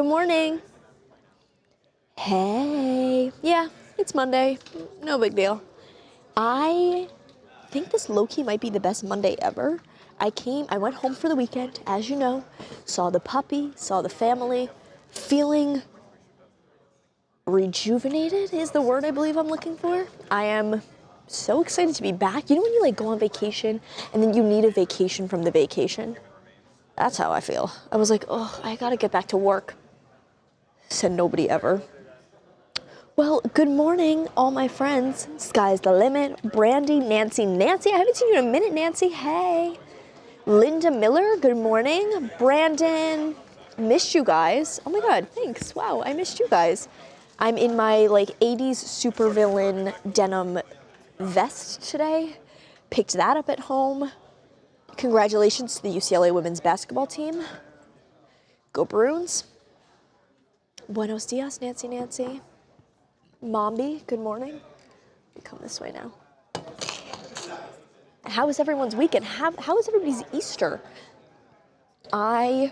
Good morning. Hey. Yeah, it's Monday. No big deal. I think this low-key might be the best Monday ever. I went home for the weekend, as you know, saw the puppy, saw the family, feeling rejuvenated is the word I believe I'm looking for. I am so excited to be back. You know when you like go on vacation and then you need a vacation from the vacation? That's how I feel. I was like, oh, I gotta get back to work. Said nobody ever. Well, good morning, all my friends. Sky's the limit. Brandy, Nancy, I haven't seen you in a minute, Nancy. Hey. Linda Miller, good morning. Brandon, missed you guys. Oh my God, thanks. Wow, I missed you guys. I'm in my like 80s supervillain denim vest today. Picked that up at home. Congratulations to the UCLA women's basketball team. Go Bruins. Buenos dias, Nancy. Mombi, good morning. Come this way now. How was everyone's weekend? How was everybody's Easter? As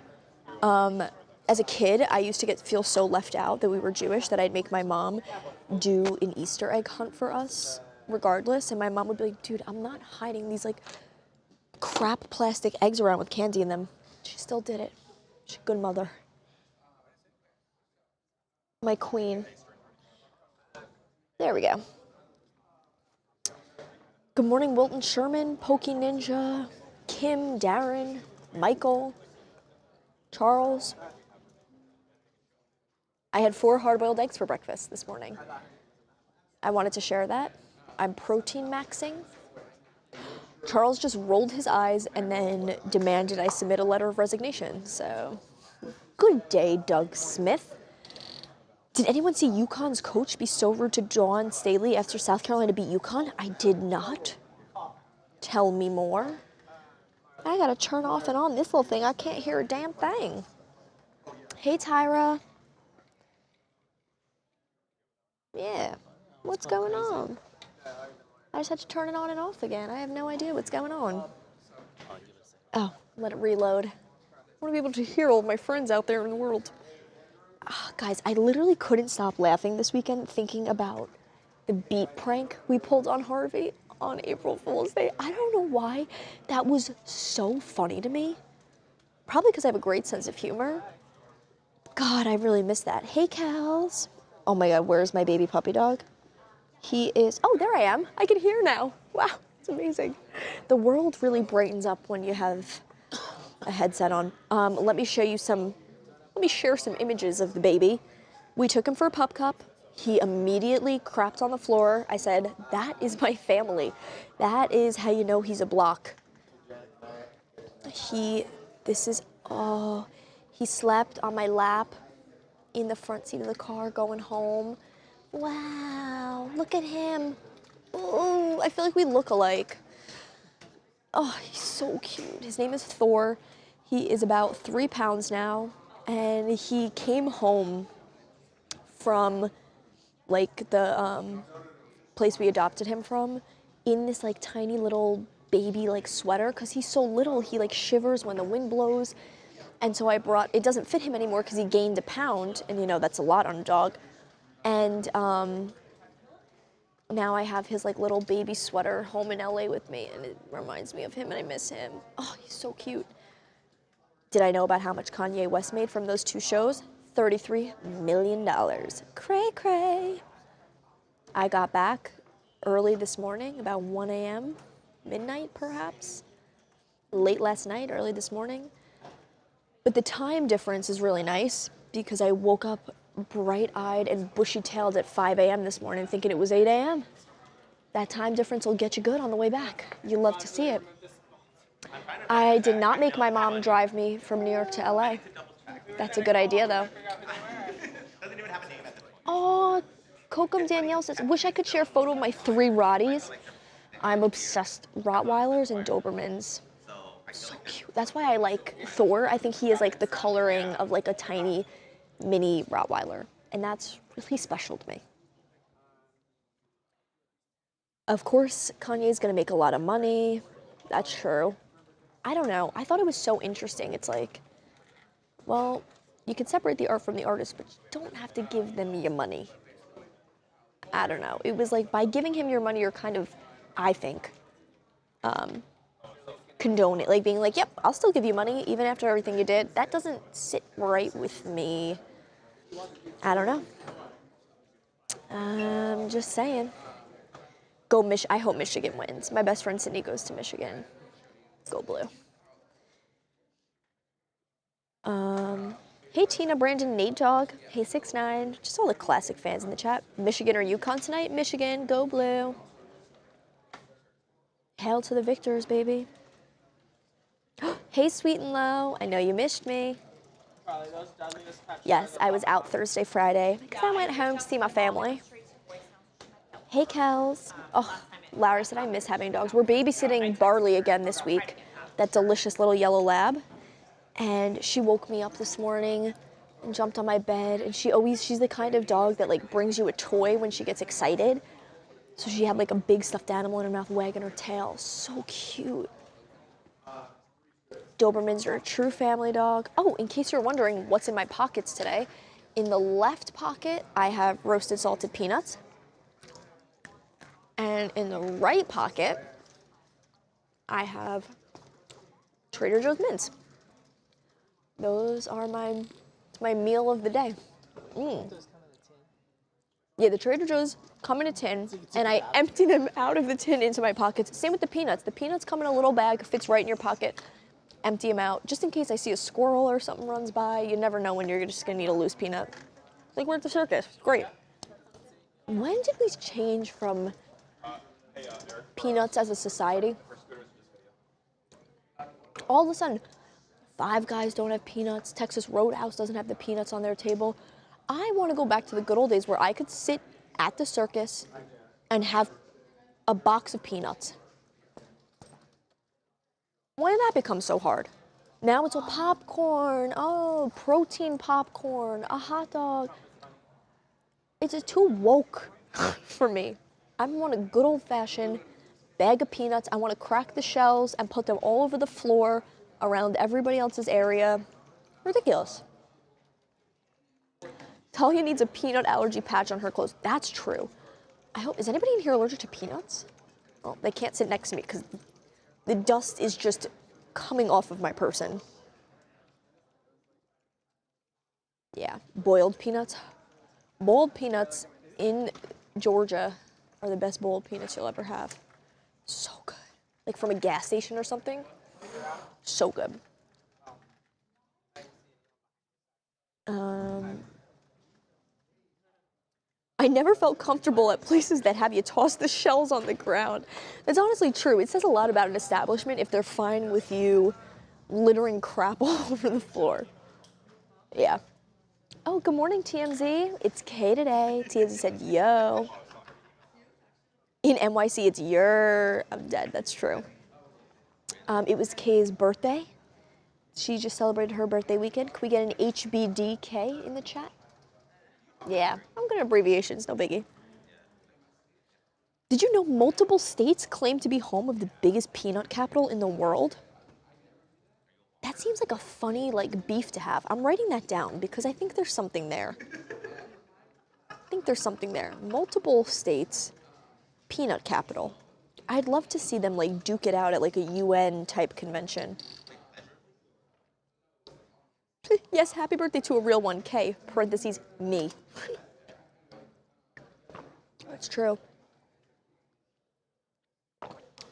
a kid, I used to feel so left out that we were Jewish that I'd make my mom do an Easter egg hunt for us regardless. And my mom would be like, dude, I'm not hiding these like crap plastic eggs around with candy in them. She still did it. She's a good mother. My queen. There we go. Good morning, Wilton Sherman, Pokey Ninja, Kim, Darren, Michael, Charles. I had 4 hard-boiled eggs for breakfast this morning. I wanted to share that. I'm protein maxing. Charles just rolled his eyes and then demanded I submit a letter of resignation. So, good day, Doug Smith. Did anyone see UConn's coach be so rude to Dawn Staley after South Carolina beat UConn? I did not. Tell me more. I gotta turn off and on this little thing. I can't hear a damn thing. Hey, Tyra. Yeah, what's going on? I just had to turn it on and off again. I have no idea what's going on. Oh, let it reload. I want to be able to hear all of my friends out there in the world. Guys, I literally couldn't stop laughing this weekend thinking about the beat prank we pulled on Harvey on April Fool's Day. I don't know why that was so funny to me. Probably because I have a great sense of humor. God, I really miss that. Hey, Cals. Oh my God, where's my baby puppy dog? He is, oh, there I am. I can hear now. Wow, it's amazing. The world really brightens up when you have a headset on. Let me share some images of the baby. We took him for a pup cup. He immediately crapped on the floor. I said, that is my family. That is how you know he's a block. He slept on my lap in the front seat of the car going home. Wow, look at him. Oh, I feel like we look alike. Oh, he's so cute. His name is Thor. He is about 3 pounds now, and he came home from like the place we adopted him from in this like tiny little baby like sweater because he's so little. He like shivers when the wind blows. And so it doesn't fit him anymore because he gained a pound, and you know, that's a lot on a dog. And now I have his like little baby sweater home in LA with me, and it reminds me of him, and I miss him. Oh, he's so cute. Did I know about how much Kanye West made from those 2 shows? $33 million. Cray cray. I got back early this morning, about 1 a.m., midnight perhaps. Late last night, early this morning. But the time difference is really nice because I woke up bright-eyed and bushy-tailed at 5 a.m. this morning thinking it was 8 a.m. That time difference will get you good on the way back. You'll love to see it. I did not make my mom drive me from New York to LA. That's a good idea, though. Oh, Kokum Danielle says, wish I could share a photo of my 3 Rotties. I'm obsessed. Rottweilers and Dobermans. So cute. That's why I like Thor. I think he is like the coloring of like a tiny mini Rottweiler. And that's really special to me. Of course, Kanye's gonna make a lot of money. That's true. I don't know. I thought it was so interesting. It's like, well, You can separate the art from the artist, but you don't have to give them your money. I don't know. It was like by giving him your money, you're kind of, I think, condoning, like being like, yep, I'll still give you money even after everything you did. That doesn't sit right with me. I don't know. I'm just saying. I hope Michigan wins. My best friend Sydney goes to Michigan. Go blue. Hey Tina, Brandon, Nate Dog. Hey 6ix9ine. Just all the classic fans in the chat. Michigan or UConn tonight? Michigan, go blue. Hail to the victors, baby. Hey Sweet and Low. I know you missed me. Yes, I was out Thursday, Friday because I went home to see my family. Hey Kels. Oh, Larry said I miss having dogs. We're babysitting Barley again this week. That delicious little yellow lab. And she woke me up this morning and jumped on my bed. And she's the kind of dog that like brings you a toy when she gets excited. So she had like a big stuffed animal in her mouth wagging her tail. So cute. Dobermans are a true family dog. Oh, in case you're wondering what's in my pockets today, in the left pocket, I have roasted salted peanuts. And in the right pocket, I have Trader Joe's mints. Those are my meal of the day. Yeah, the Trader Joe's come in a tin, and I empty them out of the tin into my pockets. Same with the peanuts. The peanuts come in a little bag, fits right in your pocket. Empty them out, just in case I see a squirrel or something runs by. You never know when you're just gonna need a loose peanut. Like we're at the circus, great. When did we change from peanuts as a society? All of a sudden, Five Guys don't have peanuts. Texas Roadhouse doesn't have the peanuts on their table. I want to go back to the good old days where I could sit at the circus and have a box of peanuts. When did that become so hard? Now it's all popcorn. Oh, protein popcorn, a hot dog. It's just too woke for me. I want a good old-fashioned bag of peanuts. I want to crack the shells and put them all over the floor around everybody else's area. Ridiculous. Talia needs a peanut allergy patch on her clothes. That's true. Is anybody in here allergic to peanuts? Well, they can't sit next to me because the dust is just coming off of my person. Yeah, boiled peanuts. Boiled peanuts in Georgia are the best boiled peanuts you'll ever have. So good. Like from a gas station or something. So good. I never felt comfortable at places that have you toss the shells on the ground. That's honestly true. It says a lot about an establishment if they're fine with you littering crap all over the floor. Yeah. Oh, good morning, TMZ. It's Kay today. TMZ said, yo. In NYC, it's your. I'm dead. That's true. It was Kay's birthday. She just celebrated her birthday weekend. Can we get an HBDK in the chat? Yeah, I'm good at abbreviations, no biggie. Did you know multiple states claim to be home of the biggest peanut capital in the world? That seems like a funny, beef to have. I'm writing that down because I think there's something there. Multiple states, peanut capital. I'd love to see them, duke it out at, a UN-type convention. Yes, happy birthday to a real one, K, parentheses, me. That's true.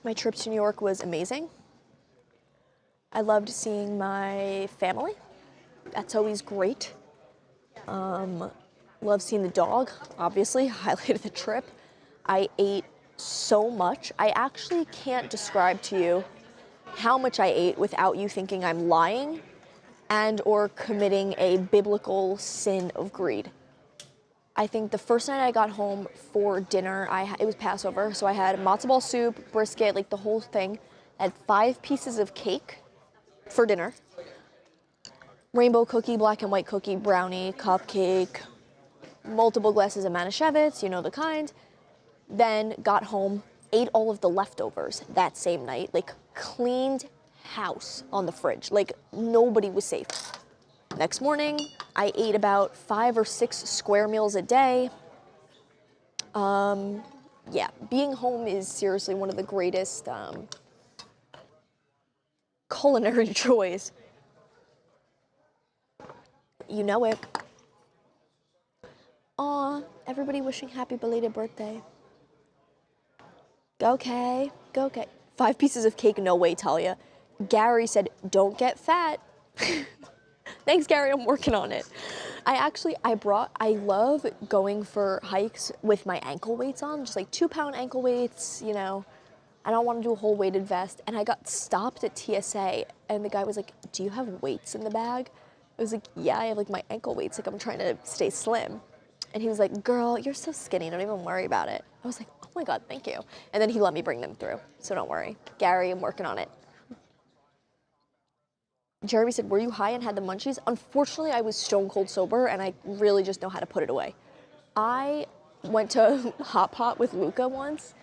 My trip to New York was amazing. I loved seeing my family. That's always great. Love seeing the dog, obviously, highlight of the trip. I ate so much. I actually can't describe to you how much I ate without you thinking I'm lying and or committing a biblical sin of greed. I think the first night I got home for dinner, it was Passover, so I had matzo ball soup, brisket, the whole thing. I had 5 pieces of cake for dinner. Rainbow cookie, black and white cookie, brownie, cupcake, multiple glasses of Manischewitz, you know the kind. Then got home, ate all of the leftovers that same night, cleaned house on the fridge. Nobody was safe. Next morning, I ate about 5 or 6 square meals a day. Yeah, being home is seriously one of the greatest culinary joys. You know it. Aw, everybody wishing happy belated birthday. Go Kay, go Kay. 5 pieces of cake, no way, Talia. Gary said, don't get fat. Thanks, Gary, I'm working on it. I love going for hikes with my ankle weights on, just like 2-pound ankle weights, you know. I don't want to do a whole weighted vest. And I got stopped at TSA, and the guy was like, do you have weights in the bag? I was like, yeah, I have like my ankle weights, like I'm trying to stay slim. And he was like, girl, you're so skinny, don't even worry about it. I was like, oh my God, thank you. And then he let me bring them through, so don't worry. Gary, I'm working on it. Jeremy said, were you high and had the munchies? Unfortunately, I was stone cold sober, and I really just know how to put it away. I went to Hot Pot with Luca once.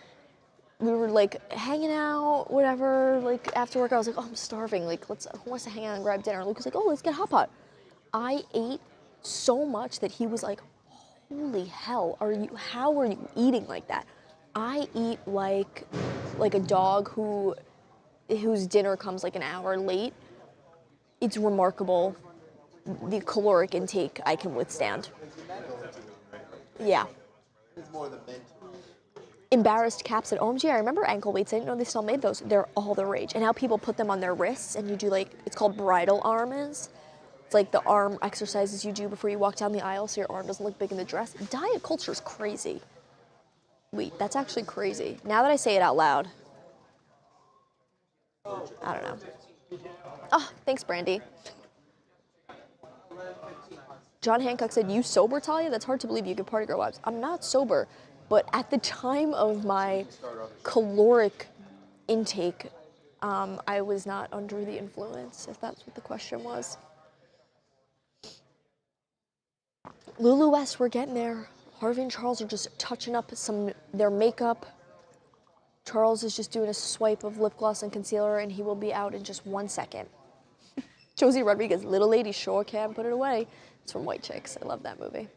We were like hanging out, whatever, like after work, I was like, oh, I'm starving. Like, who wants to hang out and grab dinner? And Luca's like, oh, let's get Hot Pot. I ate so much that he was like, holy hell, how are you eating like that? I eat like a dog whose dinner comes like an hour late. It's remarkable the caloric intake I can withstand. Yeah. Embarrassed Cap said, OMG, I remember ankle weights. I didn't know they still made those. They're all the rage. And now people put them on their wrists, and you do like, it's called bridal arms. It's like the arm exercises you do before you walk down the aisle so your arm doesn't look big in the dress. Diet culture is crazy. Wait, that's actually crazy. Now that I say it out loud. I don't know. Oh, thanks, Brandy. John Hancock said, you sober, Talia? That's hard to believe you could party girl vibes. I'm not sober, but at the time of my caloric intake, I was not under the influence, if that's what the question was. Lulu West, we're getting there. Harvey and Charles are just touching up their makeup. Charles is just doing a swipe of lip gloss and concealer, and he will be out in just 1 second. Josie Rodriguez, little lady sure can put it away. It's from White Chicks. I love that movie.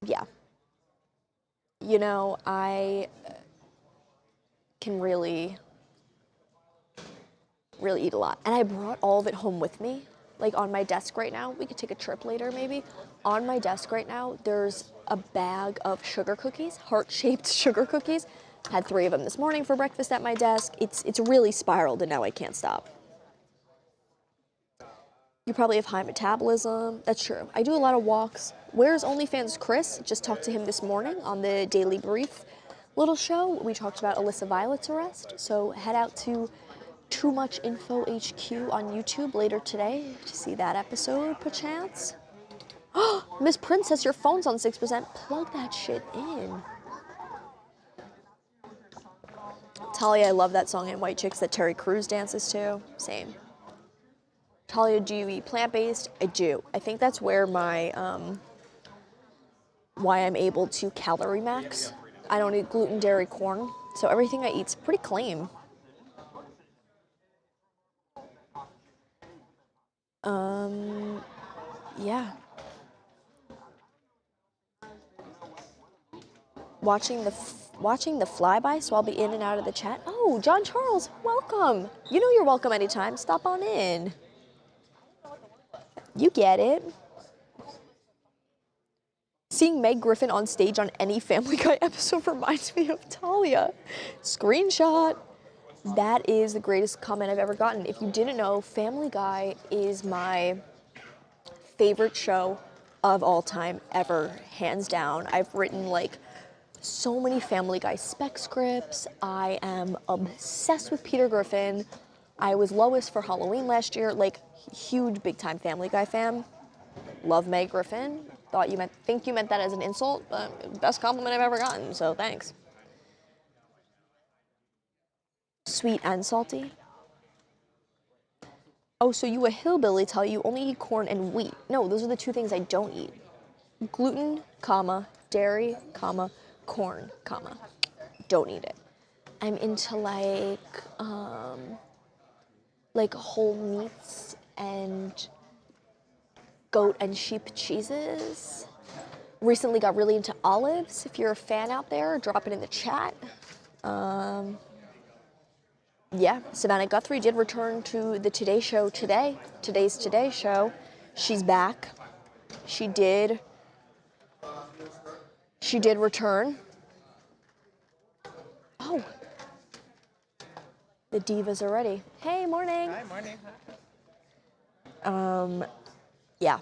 Yeah. You know, I can really eat a lot. And I brought all of it home with me. Like on my desk right now, we could take a trip later maybe. On my desk right now, there's a bag of sugar cookies, heart-shaped sugar cookies. Had 3 of them this morning for breakfast at my desk. It's really spiraled, and now I can't stop. You probably have high metabolism. That's true. I do a lot of walks. Where's OnlyFans Chris? Just talked to him this morning on the Daily Brief little show. We talked about Alyssa Violet's arrest. So head out to Too Much Info HQ on YouTube later today to see that episode, perchance. Oh, Miss Princess, your phone's on 6%. Plug that shit in. Talia, I love that song in White Chicks that Terry Crews dances to. Same. Talia, do you eat plant-based? I do. I think that's where my, why I'm able to calorie max. I don't eat gluten, dairy, corn, so everything I eat's pretty clean. Yeah. Watching the flyby, so I'll be in and out of the chat. Oh, John Charles, welcome. You know you're welcome anytime. Stop on in. You get it. Seeing Meg Griffin on stage on any Family Guy episode reminds me of Talia. Screenshot. That is the greatest comment I've ever gotten. If you didn't know, Family Guy is my favorite show of all time ever, hands down. I've written like so many Family Guy spec scripts. I am obsessed with Peter Griffin. I was Lois for Halloween last year, like huge big time Family Guy fan. Love Meg Griffin. Think you meant that as an insult, but best compliment I've ever gotten, so thanks. Sweet and salty. Oh, so you a hillbilly, tell you only eat corn and wheat. No, those are the 2 things I don't eat. Gluten, comma, dairy, comma, corn, comma. Don't eat it. I'm into like whole meats and goat and sheep cheeses. Recently got really into olives. If you're a fan out there, drop it in the chat. Yeah, Savannah Guthrie did return to the Today Show today. Today's Today Show. She's back. She did return. Oh, the divas are ready. Hey, morning. Hi, morning. Yeah.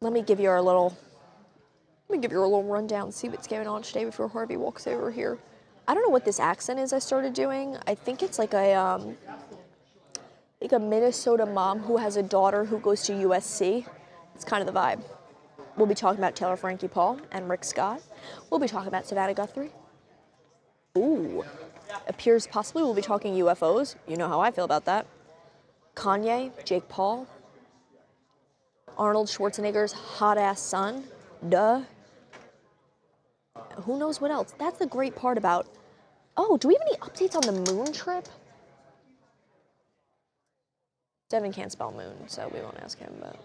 Let me give you a little rundown, see what's going on today before Harvey walks over here. I don't know what this accent is I started doing. I think it's like a Minnesota mom who has a daughter who goes to USC. It's kind of the vibe. We'll be talking about Taylor Frankie Paul and Rick Scott. We'll be talking about Savannah Guthrie. Ooh. Appears possibly we'll be talking UFOs. You know how I feel about that. Kanye, Jake Paul. Arnold Schwarzenegger's hot-ass son. Duh. Who knows what else? That's the great part about... Oh, do we have any updates on the moon trip? Devin can't spell moon, so we won't ask him, but...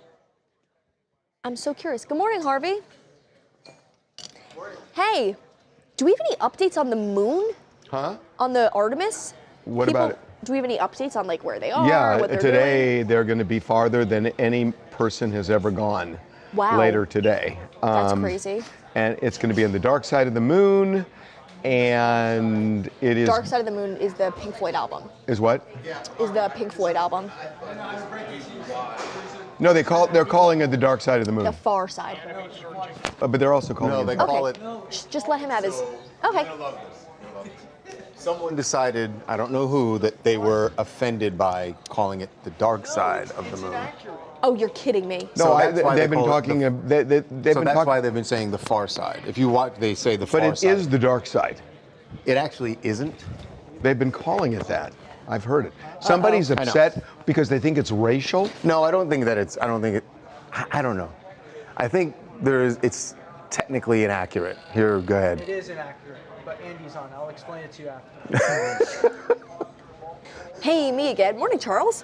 I'm so curious. Good morning, Harvey. Hey, do we have any updates on the moon? Huh? On the Artemis? What about it? Do we have any updates on like where they are? Yeah, what they're today doing? they're going to be farther than any person has ever gone. Wow. Later today. That's crazy. And it's going to be on the dark side of the moon, and it is. Dark Side of the Moon is the Pink Floyd album. Is what? Is the Pink Floyd album. No, they're calling it the dark side of the moon. The far side. But they're also calling No, it. they call it. Just let him have his. Okay. Someone decided, I don't know who, that they were offended by calling it the dark side of the moon. Oh, you're kidding me. No, So that's why they've they been call it talking. the- They've So been that's talking. why they've been saying the far side. If you watch, they say the But far it side. is the dark side. It actually isn't. They've been calling it that. I've heard it. Somebody's I know. upset because they think it's racial. No, I don't think that it's. I don't think it. I don't know. I think it's technically inaccurate. Here, go ahead. It is inaccurate, but Andy's on. I'll explain it to you after. Hey, me again. Morning, Charles.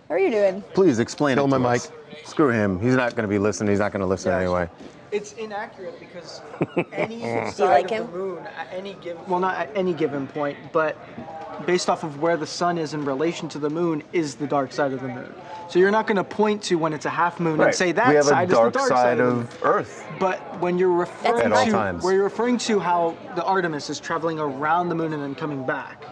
How are you doing? Please explain Kill it to my us. Screw him. He's not going to be listening. He's not going to listen anyway. It's inaccurate because any side like of him? the moon at any given, well, not at any given point, but based off of where the sun is in relation to the moon is the dark side of the moon. So you're not going to point to when it's a half moon and say that we have side a dark is the dark side of the moon. of Earth. But when you're referring At all to times. where you're referring to how the Artemis is traveling around the moon and then coming back,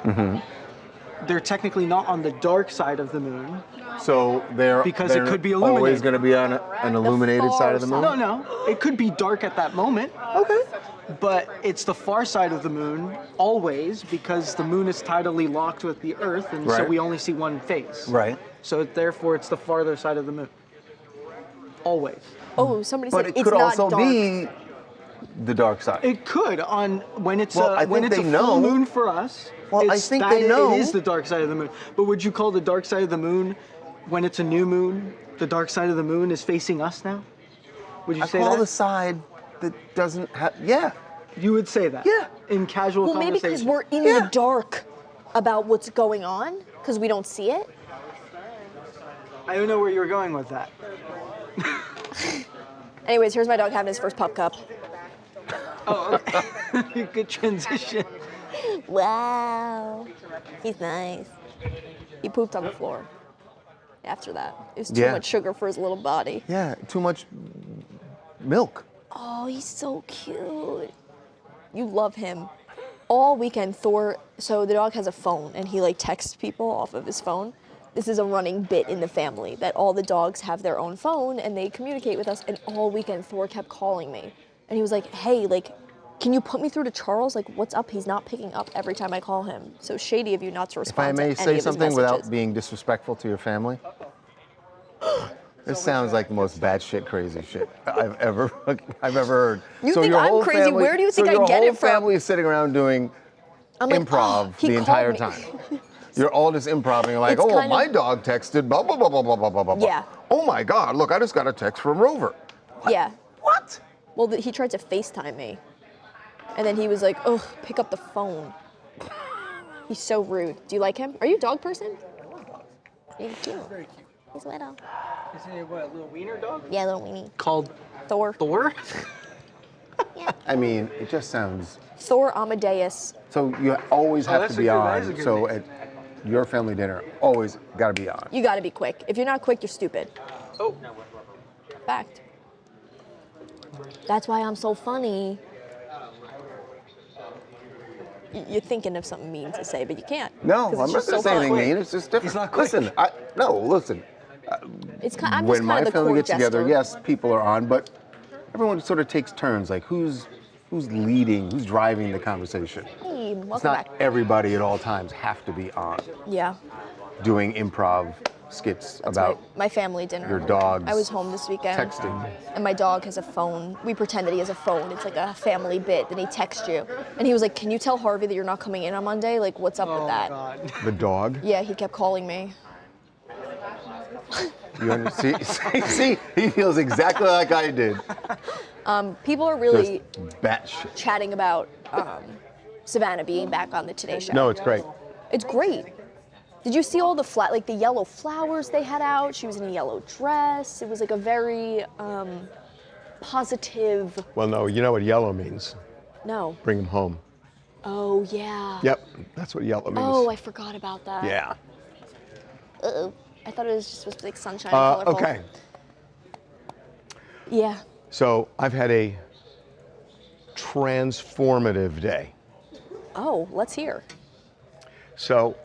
they're technically not on the dark side of the moon. So they're Because it could be always illuminated. going to be on an illuminated far side of the moon. side. No, it could be dark at that moment. Okay. But it's the far side of the moon always because the moon is tidally locked with the Earth, and so Right. we only see one face. Right. So therefore, it's the farther side of the moon. Always. Oh, somebody But said it it's could not also dark. be the dark side. It could on when it's Well, I when think it's a they full know. moon for us. Well, I it's think that they know. it is the dark side of the moon. But would you call the dark side of the moon when it's a new moon? The dark side of the moon is facing us now. Would you I say call that? the side that doesn't have. Yeah. You would say that. Yeah. In casual Well, maybe conversation. because we're in the dark about what's going on because we don't see it. I don't know where you were going with that. Anyways, here's my dog having his first pup cup. Oh, okay. Good transition. Wow. He's nice. He pooped on the floor after that. It was too Yeah. much sugar for his little body. Yeah. Too much milk. Oh, he's so cute. You love him. All weekend, Thor, so the dog has a phone and he like texts people off of his phone. This is a running bit in the family that all the dogs have their own phone and they communicate with us. And all weekend, Thor kept calling me. And he was like, hey, like, can you put me through to Charles? Like, what's up? He's not picking up every time I call him. So shady of you not to If respond I to may any say of his something messages. without being disrespectful to your family. This sounds like the most batshit crazy shit I've ever heard. You think your I'm whole crazy? Where do you think I your get whole it from? family is sitting around doing I'm like, improv oh, he the called entire me. time. You're all just improvising, like, It's oh, kind my of- dog texted, blah, blah, blah, blah, blah, blah, blah, blah. Yeah. Oh my God, look, I just got a text from Rover. Yeah. What? Well, he tried to FaceTime me. And then he was like, ugh, pick up the phone. He's so rude. Do you like him? Are you a dog person? He's cute. Very cute. He's little. Is he what, a little wiener dog? Yeah, little weenie. Called Thor. Thor? Yeah. I mean, it just sounds. Thor Amadeus. So you always have that's to a be good- that is a on. good So name. at your family dinner, always got to be on. You gotta be quick. If you're not quick, you're stupid. Oh. Fact. That's why I'm so funny. You're thinking of something mean to say, but you can't. No, 'Cause I'm it's not just going to so say anything funny. mean. It's just different. He's not quick. Listen, listen. It's kind, I'm When just my kind of the family court gets together, jester. yes, people are on, but everyone sort of takes turns. Like who's leading, who's driving the conversation? Hey, It's welcome not back. everybody at all times have to be on Yeah. doing improv skits That's about my family dinner. your dogs I was home this weekend. texting. And my dog has a phone. We pretend that he has a phone. It's like a family bit. Then he texts you. And he was like, "Can you tell Harvey that you're not coming in on Monday? Like, what's up with Oh, that?" God. The dog? Yeah, he kept calling me. You see, he feels exactly like I did. People are really Just batshit. chatting about Savannah being back on the Today Show. No, it's great. It's great. Did you see all the like the yellow flowers they had out? She was in a yellow dress. It was like a very positive. Well, no, you know what yellow means. No. Bring him home. Oh yeah. Yep, that's what yellow means. Oh, I forgot about that. Yeah. Uh-oh. I thought it was just supposed to be like sunshine and colorful. Okay, Yeah. so I've had a transformative day. Oh, let's hear. So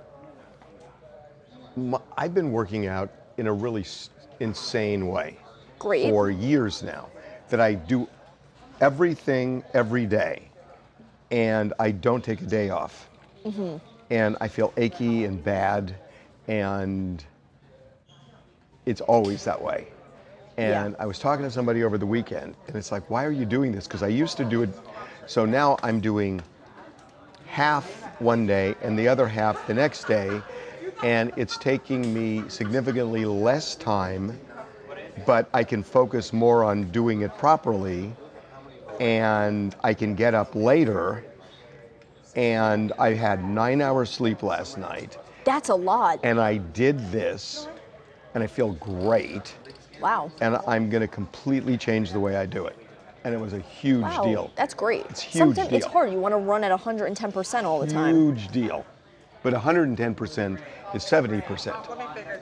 I've been working out in a really insane way Great. for years now, that I do everything every day and I don't take a day off. Mm-hmm. And I feel achy and bad, and it's always that way. And Yeah. I was talking to somebody over the weekend, and it's like, why are you doing this? Because I used to do it. So now I'm doing half one day and the other half the next day, and it's taking me significantly less time, but I can focus more on doing it properly, and I can get up later. And I had 9 hours sleep last night, That's a lot. and I did this, and I feel great, Wow. and I'm gonna completely change the way I do it. And it was a huge Wow. deal. That's great. It's a huge Sometimes it's deal. hard. You want to run at 110% all the time. Huge deal. But 110% is 70%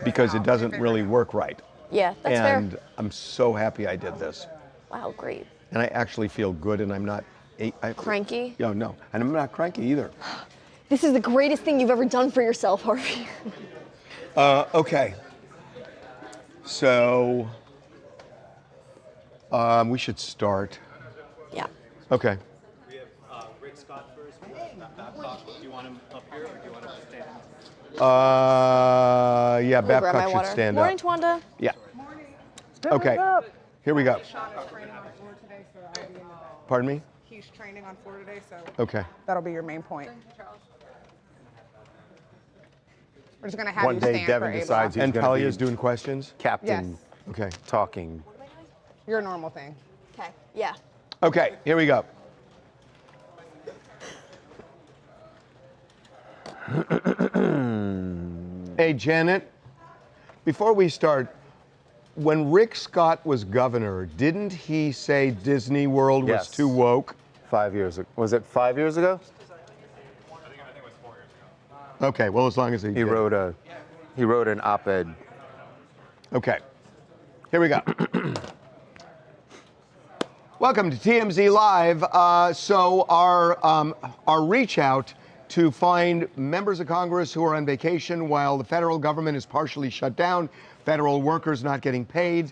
because it doesn't really work right. Yeah, that's And fair. I'm so happy I did this. Wow, great. And I actually feel good, and I'm not Cranky? No, and I'm not cranky either. This is the greatest thing you've ever done for yourself, Harvey. Okay. So we should start. Yeah. Okay. We have Rick Scott first. Babcock. Do you want him up here or do you want him to stand? Yeah, Let me grab my Babcock should water. stand Morning, up. Twanda. Yeah. Okay. Here we go. Sean's training on floor today, so I'll be in the back. Pardon me? He's training on floor today, so Okay. that'll be your main point. We're just gonna have One you day stand Devin for Ava. decides he's And going to Talia's be doing questions? captain Yes. Okay. talking. Your normal thing. Okay. Yeah. Okay, here we go. Hey, Janet, before we start, when Rick Scott was governor, didn't he say Disney World was Yes. too woke? 5 years ago. Was it 5 years ago? Okay, well, as long as he He did. wrote an op-ed. Okay, here we go. Welcome to TMZ Live. So our reach out to find members of Congress who are on vacation while the federal government is partially shut down, federal workers not getting paid.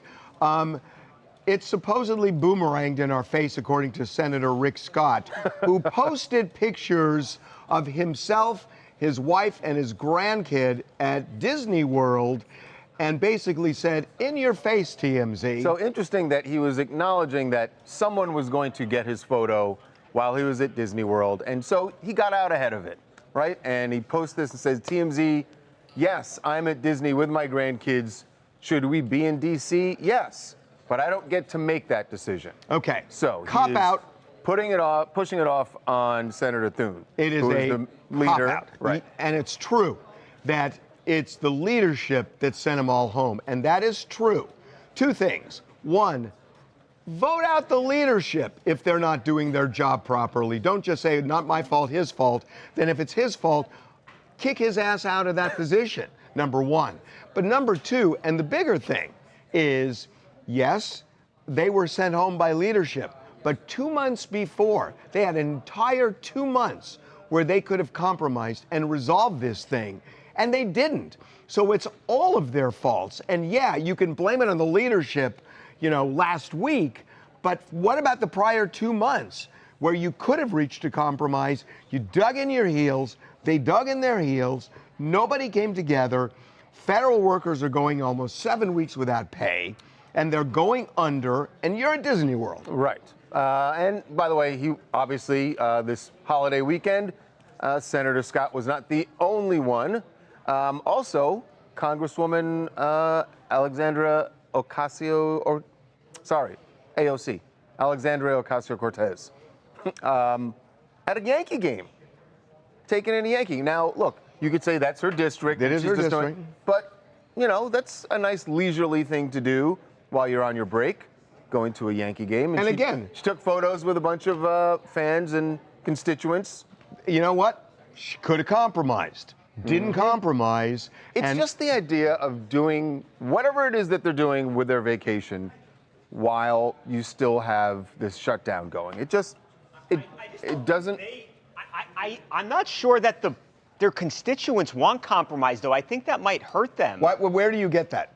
It's supposedly boomeranged in our face, according to Senator Rick Scott, who posted pictures of himself, his wife, and his grandkid at Disney World, and basically said, "In your face, TMZ." So interesting that he was acknowledging that someone was going to get his photo while he was at Disney World, and so he got out ahead of it, right? And he posts this and says, "TMZ, yes, I'm at Disney with my grandkids. Should we be in DC? Yes, but I don't get to make that decision." Okay, So cop he is out. pushing it off on Senator Thune. It is who a the leader, cop-out. right? And it's true that it's the leadership that sent them all home. And that is true. Two things. One, vote out the leadership if they're not doing their job properly. Don't just say, not my fault, his fault. Then if it's his fault, kick his ass out of that position, number one. But number two, and the bigger thing is, yes, they were sent home by leadership. But 2 months before, they had an entire 2 months where they could have compromised and resolved this thing, and they didn't. So it's all of their faults. And yeah, you can blame it on the leadership, last week, but what about the prior 2 months where you could have reached a compromise? You dug in your heels, they dug in their heels, nobody came together. Federal workers are going almost 7 weeks without pay, and they're going under, and you're at Disney World. Right. And by the way, he obviously this holiday weekend, Senator Scott was not the only one. Also, Congresswoman Alexandria AOC, Alexandria Ocasio-Cortez, at a Yankee game, taking in a Yankee. Now, look, you could say that's her district. It is her district. But, that's a nice leisurely thing to do while you're on your break, going to a Yankee game. And she, again, she took photos with a bunch of fans and constituents. You know what? She could have compromised. Didn't compromise. It's just the idea of doing whatever it is that they're doing with their vacation while you still have this shutdown going. It doesn't. I'm not sure that their constituents want compromise, though. I think that might hurt them. Where do you get that?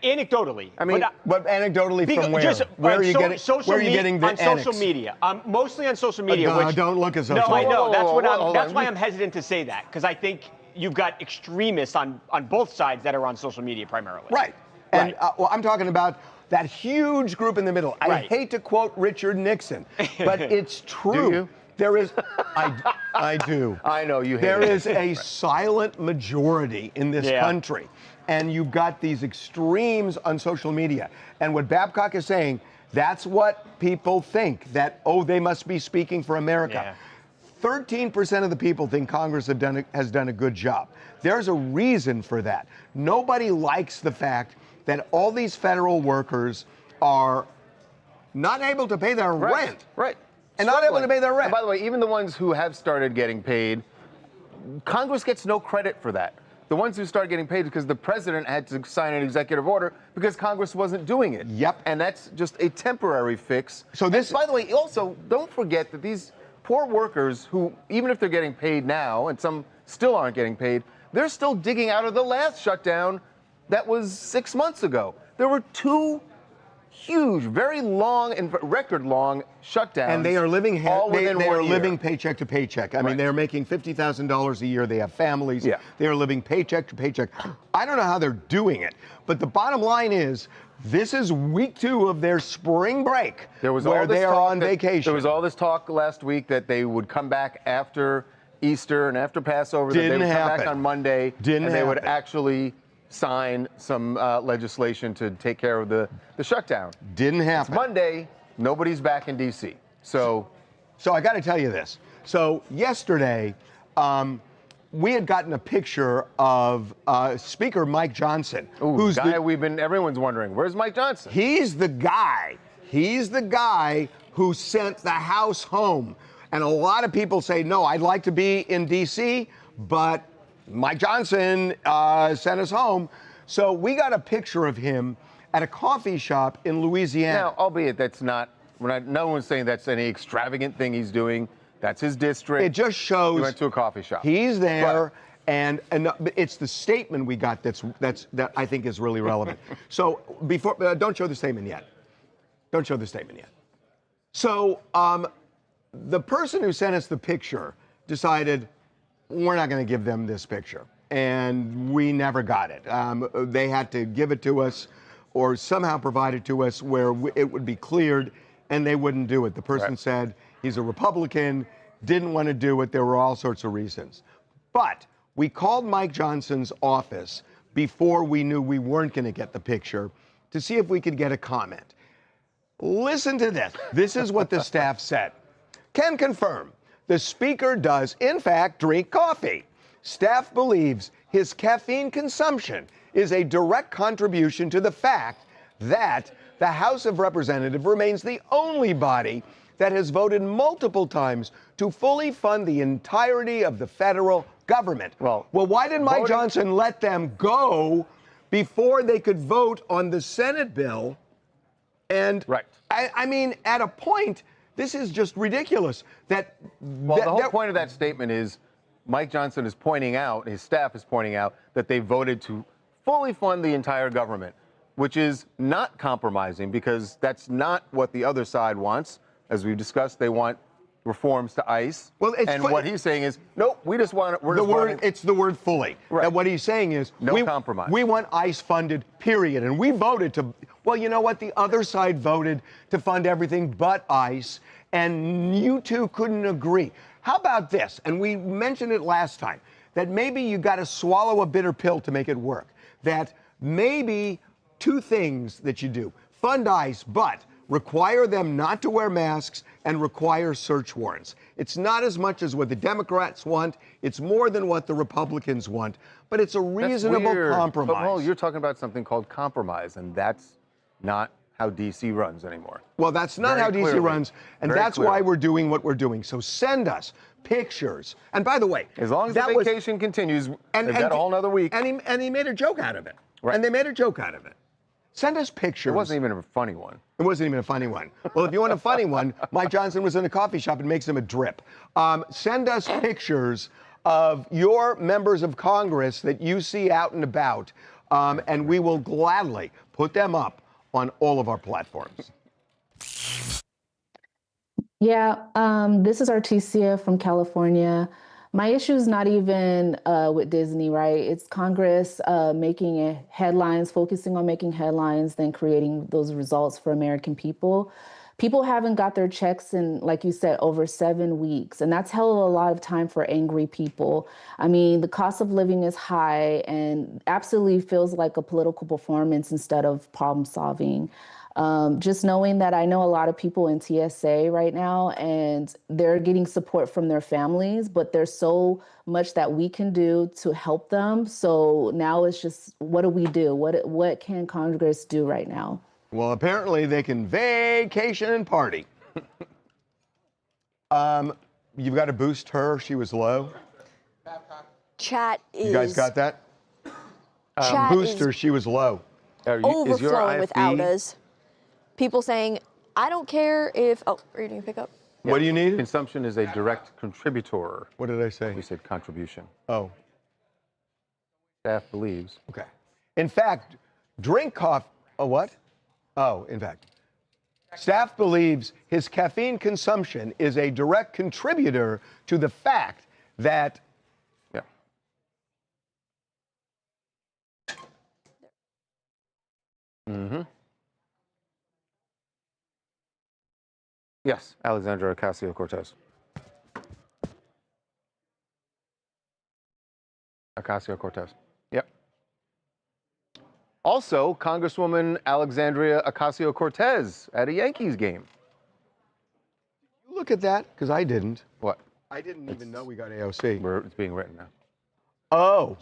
Anecdotally. I mean, but anecdotally from where? Where are you getting the on social media? Mostly on social media. Don't look at social media. media. No, I know. That's why I'm hesitant to say that, because I think you've got extremists on both sides that are on social media primarily. Right. And I'm talking about that huge group in the middle. I hate to quote Richard Nixon, but it's true. Do you? There is, I do. I know you hate There it. is a silent majority in this country, and you've got these extremes on social media. And what Babcock is saying, that's what people think, that, they must be speaking for America. 13% of the people think Congress has done a good job. There's a reason for that. Nobody likes the fact that all these federal workers are not able to pay their rent. Right. And not able to pay their rent. And by the way, even the ones who have started getting paid, Congress gets no credit for that. The ones who start getting paid because the president had to sign an executive order because Congress wasn't doing it. Yep. And that's just a temporary fix. So this, by the way, also, don't forget that these poor workers who, even if they're getting paid now, and some still aren't getting paid, they're still digging out of the last shutdown that was 6 months ago. There were 2 huge, very long and record-long shutdowns. and they are living they are living paycheck to paycheck. I mean, they're making $50,000 a year. They have families. Yeah. They are living paycheck to paycheck. I don't know how they're doing it, but the bottom line is, this is week 2 of their spring break, where they are on vacation. There was all this talk last week that they would come back after Easter and after Passover. Didn't that they would come happen. back on Monday. Didn't and they would happen. actually sign some legislation to take care of the shutdown. Didn't happen. Monday, nobody's back in D.C. So I got to tell you this. So yesterday, we had gotten a picture of Speaker Mike Johnson, who's everyone's wondering, where's Mike Johnson? He's the guy who sent the House home. And a lot of people say, no, I'd like to be in D.C., but Mike Johnson sent us home. So we got a picture of him at a coffee shop in Louisiana. Now, albeit no one's saying that's any extravagant thing he's doing. That's his district. It just shows he went to a coffee shop. He's there, and it's the statement we got that I think is really relevant. So don't show the statement yet. Don't show the statement yet. So the person who sent us the picture decided, we're not going to give them this picture. And we never got it. They had to give it to us or somehow provide it to us where it would be cleared, and they wouldn't do it. The person said he's a Republican, didn't want to do it. There were all sorts of reasons. But we called Mike Johnson's office before we knew we weren't going to get the picture to see if we could get a comment. Listen to this. This is what the staff said. Can confirm. The speaker does, in fact, drink coffee. Staff believes his caffeine consumption is a direct contribution to the fact that the House of Representatives remains the only body that has voted multiple times to fully fund the entirety of the federal government. Well, why did Mike Johnson let them go before they could vote on the Senate bill? And I mean, at a point, this is just ridiculous. The whole point of that statement is Mike Johnson is pointing out, his staff is pointing out, that they voted to fully fund the entire government, which is not compromising because that's not what the other side wants. As we've discussed, they want reforms to ICE. Well, and what he's saying is, nope, we just want it. It's the word fully. Right. And what he's saying is, no compromise. We want ICE funded, period. And we voted to, well, you know what? The other side voted to fund everything but ICE, and you two couldn't agree. How about this? And we mentioned it last time, that maybe you got to swallow a bitter pill to make it work. That maybe two things that you do: fund ICE, but require them not to wear masks and require search warrants. It's not as much as what the Democrats want. It's more than what the Republicans want, but it's a reasonable compromise. But, you're talking about something called compromise, and that's not how D.C. runs anymore. Well, that's not how D.C. runs, and that's why we're doing what we're doing. So send us pictures. And by the way, as long as the vacation continues, they've got a whole other week. And he made a joke out of it. Right. And they made a joke out of it. Send us pictures. It wasn't even a funny one. It wasn't even a funny one. Well, if you want a funny one, Mike Johnson was in a coffee shop and makes him a drip. Send us pictures of your members of Congress that you see out and about, and we will gladly put them up on all of our platforms. Yeah, this is Artesia from California. My issue is not even with Disney, right? It's Congress making headlines, focusing on making headlines, then creating those results for American people. People haven't got their checks in, like you said, over 7 weeks. And that's held a lot of time for angry people. I mean, the cost of living is high and absolutely feels like a political performance instead of problem solving. Just knowing that I know a lot of people in TSA right now and they're getting support from their families, but there's so much that we can do to help them. So now it's just, what do we do? What can Congress do right now? Well, apparently they can vacation and party. You've got to boost her. She was low. Chat is... You guys got that? Boost her. She was low. Overflowing with outas. People saying, I don't care if... Oh, are you doing a pickup? Yeah. What do you need? Consumption is a direct contributor. What did I say? We said contribution. Oh. Staff believes. Okay. In fact, drink coffee... Oh, what? Oh, in fact. Staff believes his caffeine consumption is a direct contributor to the fact that... Yeah. Mm-hmm. Yes, Alexandra Ocasio-Cortez. Ocasio-Cortez. Yep. Also, Congresswoman Alexandria Ocasio-Cortez at a Yankees game. Look at that, because I didn't. What? I didn't even know we got AOC. It's being written now. Oh.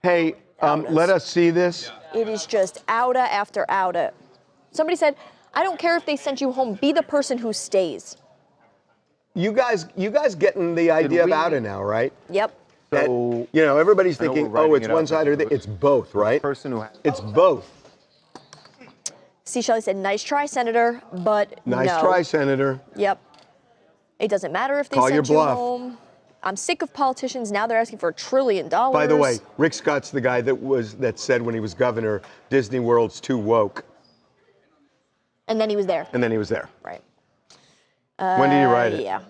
Hey, let us see this. It is just outa after outa. Somebody said, I don't care if they sent you home. Be the person who stays. You guys getting the idea of outa now, right? Yep. So, you know, everybody's thinking, oh, it's one side or the... It's both, right? It's both. C. Shelley said, nice try, Senator, but Nice no. try, Senator. Yep. It doesn't matter if they Call your sent you bluff. home. I'm sick of politicians. Now they're asking for $1 trillion. By the way, Rick Scott's the guy that said when he was governor, Disney World's too woke. And then he was there. And then he was there. Right. When did he write it? Yeah.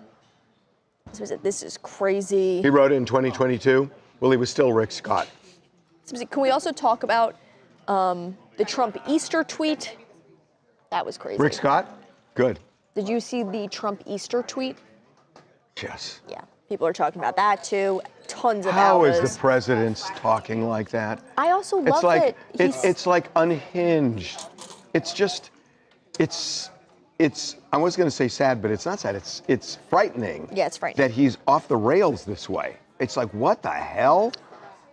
This is crazy. He wrote it in 2022. Well, he was still Rick Scott. Can we also talk about the Trump Easter tweet? That was crazy. Rick Scott? Good. Did you see the Trump Easter tweet? Yes. Yeah. People are talking about that too. Tons of How hours. is the president talking like that? I also love like, that it's like unhinged. It's just, it's. I was going to say sad, but it's not sad. It's frightening. Yeah, it's frightening. That he's off the rails this way. it's like, what the hell?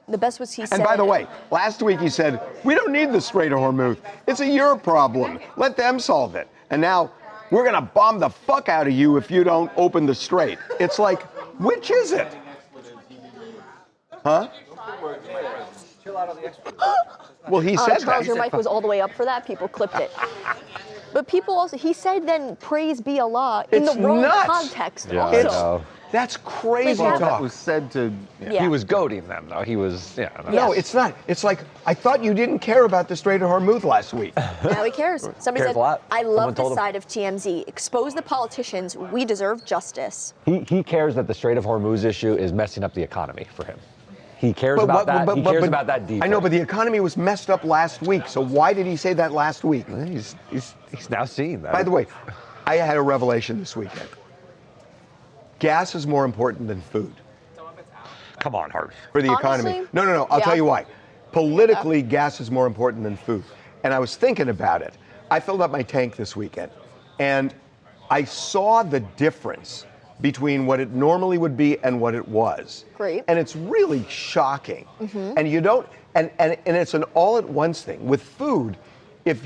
The best was he said. And by the way, last week he said, we don't need the Strait of Hormuz. It's a Europe problem. Let them solve it. And now we're going to bomb the fuck out of you if you don't open the strait. It's like, which is it? Huh? Well, he said Charles, that. your mic was all the way up for that. People clipped it. But people also, he said then, praise be Allah, in It's the wrong nuts. context Yeah, also. I know. That's crazy Like, talk. That was said to. Yeah. He was goading them, though. He was, yeah. No, it's not. It's like, I thought you didn't care about the Strait of Hormuz last week. Now he cares. Somebody Cares said, a lot. I Someone love told the him. side of TMZ. Expose the politicians. We deserve justice. He cares that the Strait of Hormuz issue is messing up the economy for him. He cares about that. He cares about that deeply. I know, but the economy was messed up last week, so why did he say that last week? He's now seeing that. By the way, I had a revelation this weekend. Gas is more important than food come on, Harvey. for the Honestly, economy. No. I'll yeah. tell you why. Politically, gas is more important than food. And I was thinking about it. I filled up my tank this weekend, and I saw the difference between what it normally would be and what it was. Great. And it's really shocking. And you don't, and it's an all-at-once thing. With food, if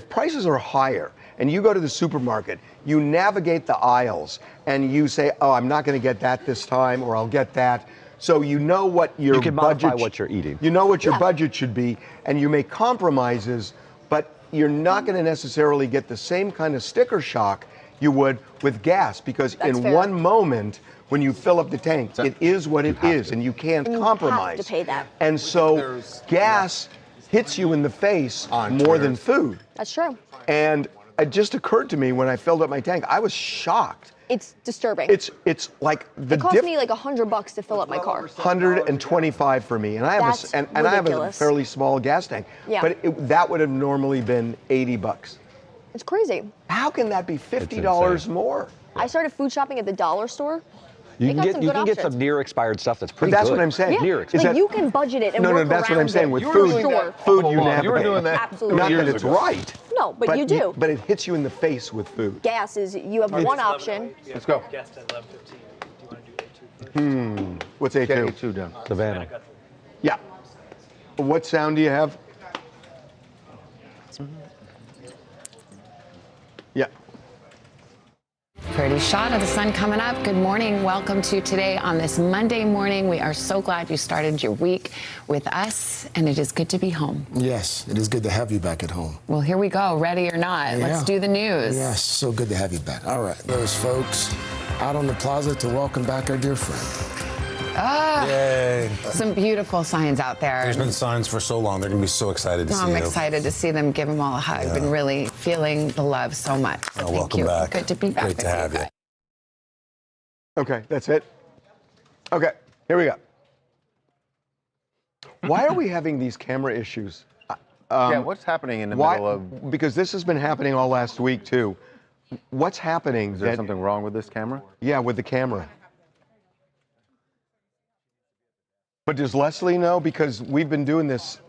prices are higher and you go to the supermarket, you navigate the aisles and you say, oh, I'm not going to get that this time, or I'll get that. So you know what your You can budget modify what you're eating. You know what your budget should be, and you make compromises, but you're not going to necessarily get the same kind of sticker shock you would with gas, because That's in fair. one moment when you fill up the tank, it is what it is, and you can't And you compromise. have to pay that. And so gas hits you in the face more than food. That's true. And it just occurred to me when I filled up my tank, I was shocked. It's disturbing. It's like the it cost me like $100 to fill up my car. 125 for me, and I have That's and I have a ridiculous. fairly small gas tank. Yeah. But that would have normally been $80. It's crazy. How can that be $50 insane. more? I started food shopping at the dollar store. You They can got get some you good can get options. some near expired stuff that's But pretty that's good. what I'm saying. Yeah, Near Is like that- you can budget it and No, work that's what I'm around saying. it. With For food, sure. food you on, navigate. you were doing that. Absolutely. Not that years it's ago. right. No, but you do. But it hits you in the face with food. Gas is, you have one option. Let's go. Guest at 11:15. Do you want to do A2 first? What's Get A2? A2 done. Savannah. Yeah. What sound do you have? Yeah. Pretty shot of the sun coming up. Good morning. Welcome to Today on this Monday morning. We are so glad you started your week with us, and it is good to be home. Yes, it is good to have you back at home. Well, here we go. Ready or not? Let's Yeah. do the news. Yes, so good to have you back. All right, those folks out on the plaza to welcome back our dear friend. Yay. Some beautiful signs out there. There's been signs for so long. They're going to be so excited to see I'm you. excited to see them, give them all a hug, and really feeling the love so much. So thank welcome you. back. Good to be back. Great to with have you. Okay, that's it. Okay, here we go. Why are we having these camera issues? Yeah, what's happening in the Why? middle of? Because this has been happening all last week too. What's happening? Is there something wrong with this camera? Yeah, with the camera. But does Leslie know? Because we've been doing this.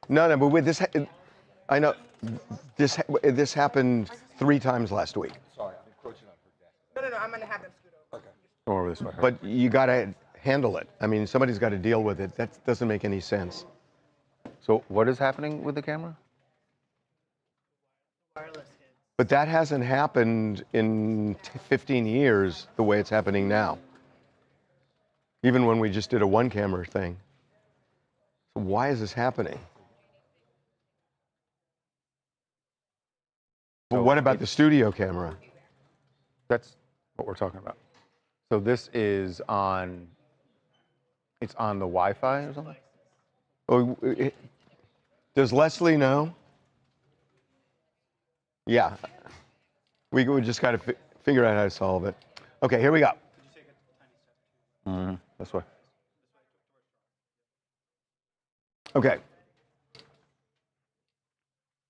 No, but with this, I know this happened 3 times last week. No, I'm gonna have them scoot over. Come over this way. But you got to handle it. I mean, somebody's got to deal with it. That doesn't make any sense. So what is happening with the camera? But that hasn't happened in 15 years the way it's happening now. Even when we just did a 1-camera thing. So why is this happening? Well, what about the studio camera? That's what we're talking about. So this is on. It's on the Wi-Fi or something. Oh, does Leslie know? Yeah. We just got to figure out how to solve it. Okay, here we go. This way. Okay.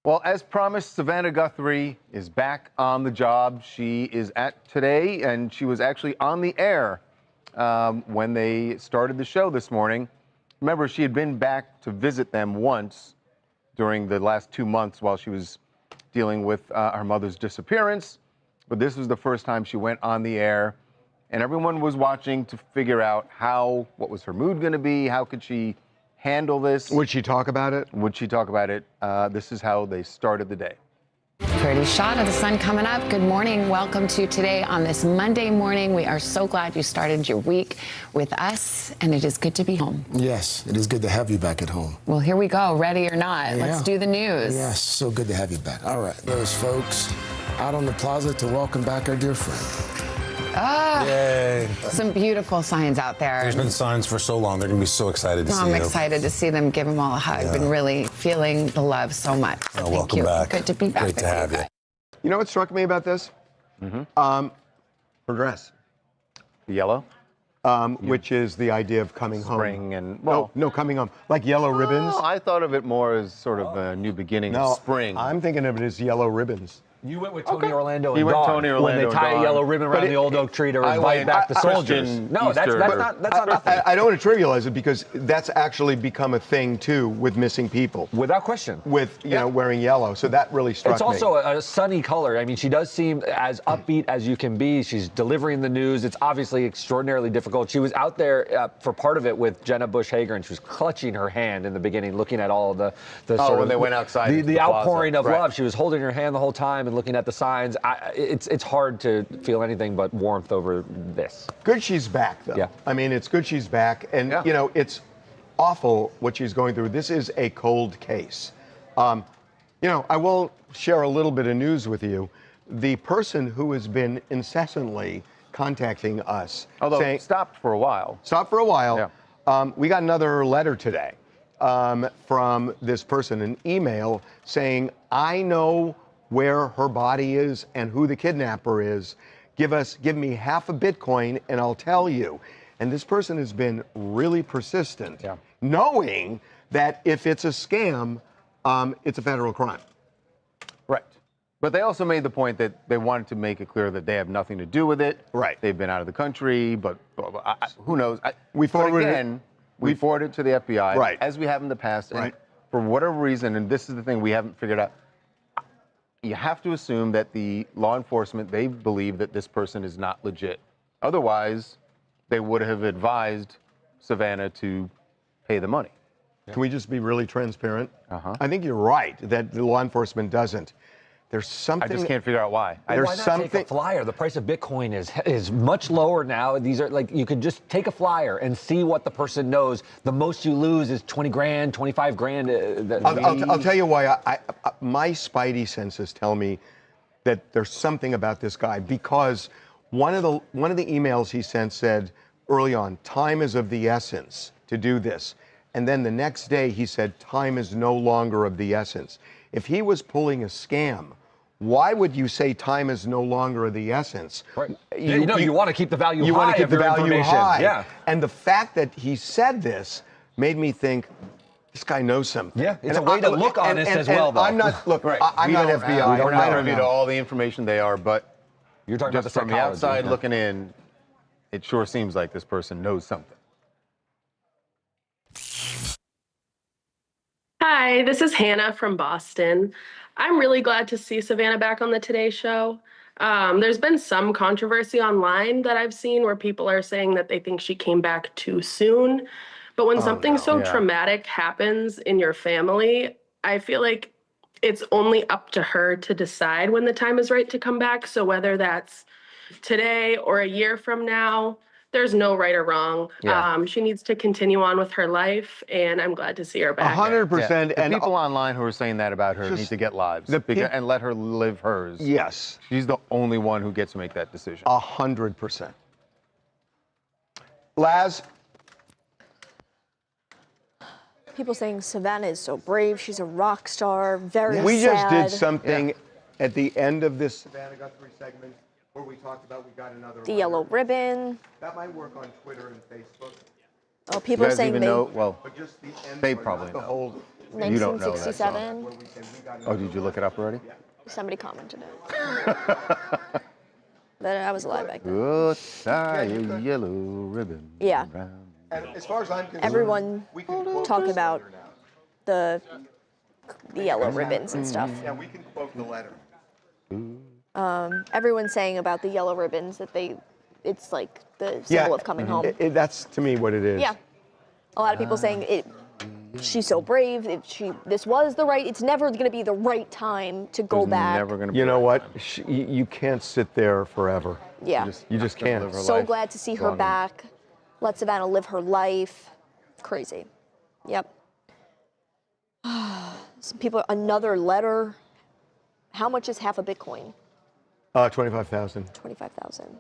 Well, as promised, Savannah Guthrie is back on the job. She is at Today, and she was actually on the air when they started the show this morning. Remember, she had been back to visit them once during the last 2 months while she was dealing with her mother's disappearance. But this was the first time she went on the air. And everyone was watching to figure out what was her mood going to be? How could she handle this? Would she talk about it? Would she talk about it? This is how they started the day. Pretty shot of the sun coming up. Good morning. Welcome to Today on this Monday morning. We are so glad you started your week with us, and it is good to be home. Yes, it is good to have you back at home. Well, here we go. Ready or not? Let's do the news. Yes, so good to have you back. All right, those folks out on the plaza to welcome back our dear friend. Yay. Some beautiful signs out there. There's been signs for so long. They're going to be so excited to see you. I'm excited to see them. Give them all a hug. Yeah. Been really feeling the love so much. So thank welcome you. back. Good to be back. Great to have you. You know what struck me about this? Her dress. The yellow? Which is the idea of coming home. Spring and, no, coming home. Like yellow ribbons. I thought of it more as sort of a new beginning of spring. I'm thinking of it as yellow ribbons. You went with Tony Orlando He and went Dawn Tony when they Orlando tie and a yellow Dawn. ribbon around the old oak tree to I invite went back the soldiers. Christian No, that's Easter. not nothing. I don't want to trivialize it because that's actually become a thing too with missing people. Without question. With you know wearing yellow, so that really struck me. It's also a sunny color. I mean, she does seem as upbeat as you can be. She's delivering the news. It's obviously extraordinarily difficult. She was out there for part of it with Jenna Bush Hager, and she was clutching her hand in the beginning, looking at all of the sort of when they went outside, the outpouring plaza. of love. She was holding her hand the whole time and looking at the signs. It's hard to feel anything but warmth over this. Good she's back, though. Yeah. I mean, it's good she's back. And, you know, it's awful what she's going through. This is a cold case. You know, I will share a little bit of news with you. The person who has been incessantly contacting us. Although saying, stopped for a while. Stopped for a while. Yeah. We got another letter today from this person, an email saying, I know where her body is and who the kidnapper is. Give me half a Bitcoin and I'll tell you. And this person has been really persistent, knowing that if it's a scam, it's a federal crime. Right. But they also made the point that they wanted to make it clear that they have nothing to do with it. Right. They've been out of the country, but who knows? We forwarded we forwarded it to the FBI, right, as we have in the past. And right. For whatever reason, and this is the thing we haven't figured out, you have to assume that the law enforcement, they believe that this person is not legit. Otherwise, they would have advised Savannah to pay the money. Can we just be really transparent? I think you're right that the law enforcement doesn't. There's something. I just can't figure out why. Why not take a flyer? The price of Bitcoin is much lower now. These are like, you could just take a flyer and see what the person knows. The most you lose is 20 grand, 25 grand. I'll tell you why. My spidey senses tell me that there's something about this guy, because one of the emails he sent said early on, time is of the essence to do this. And then the next day he said, time is no longer of the essence. If he was pulling a scam, why would you say time is no longer of the essence? Right. You want to keep the value high. You want to keep the value high. Yeah. And the fact that he said this made me think, this guy knows something. Yeah, it's a way to look honest as well, though. I'm not, look, I'm not FBI. We're not privy to all the information they are, but you're talking just about from the outside looking in, it sure seems like this person knows something. Hi, this is Hannah from Boston. I'm really glad to see Savannah back on the Today Show. There's been some controversy online that I've seen where people are saying that they think she came back too soon. But when something so traumatic happens in your family, I feel like it's only up to her to decide when the time is right to come back. So whether that's today or a year from now, there's no right or wrong. Yeah. She needs to continue on with her life, and I'm glad to see her back. 100%. The people online who are saying that about her need to get lives and let her live hers. Yes. She's the only one who gets to make that decision. 100%. Laz? People saying Savannah is so brave. She's a rock star. Very sad. We just did something at the end of this Savannah Guthrie segment where we talked about we got another The yellow ribbon. That might work on Twitter and Facebook. Oh, people are saying they know? Well, but just the end they part, probably not the know. whole. You don't know that song. 1967. Oh, did you look it up already? Somebody commented it. But I was alive back then. Good tie a yellow ribbon. Yeah. And as far as I'm concerned, Everyone talking about the yellow ribbons and stuff. Yeah, we can quote the letter. Everyone's saying about the yellow ribbons that they it's like the symbol of coming home. That's to me what it is. Yeah. A lot of people saying she's so brave. This was the right. It's never going to be the right time to go back. Never going to be. You know what? You can't sit there forever. Yeah. You just can't. So glad to see her back. Let Savannah live her life. Crazy. Yep. Some people, another letter. How much is half a Bitcoin? 25,000. 25,000.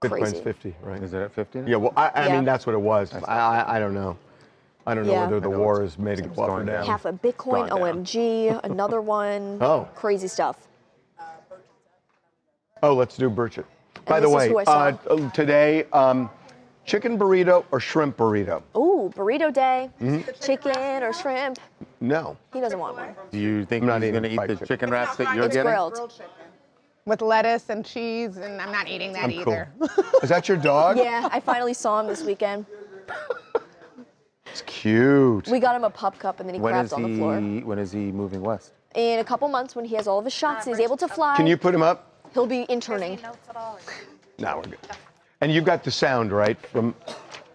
Bitcoin's Crazy. 50, right? Is it at 50? Yeah, well, I mean, that's what it was. I don't know. I don't know whether the war has made it go up or down. Half a Bitcoin, OMG, another one. Oh. Crazy stuff. Oh, let's do Burchett. By the way, today, chicken burrito or shrimp burrito? Ooh, burrito day. Chicken or shrimp. No. He doesn't want one. Do you think he's going to eat the chicken wraps that you're getting? Grilled. With lettuce and cheese, and I'm not eating that either. Cool. Is that your dog? Yeah, I finally saw him this weekend. It's cute. We got him a pup cup, and then he crapped on the floor. When is he moving west? In a couple months, when he has all of his shots and he's able to fly. Can you put him up? He'll be interning. No, we're good. And you've got the sound, right, from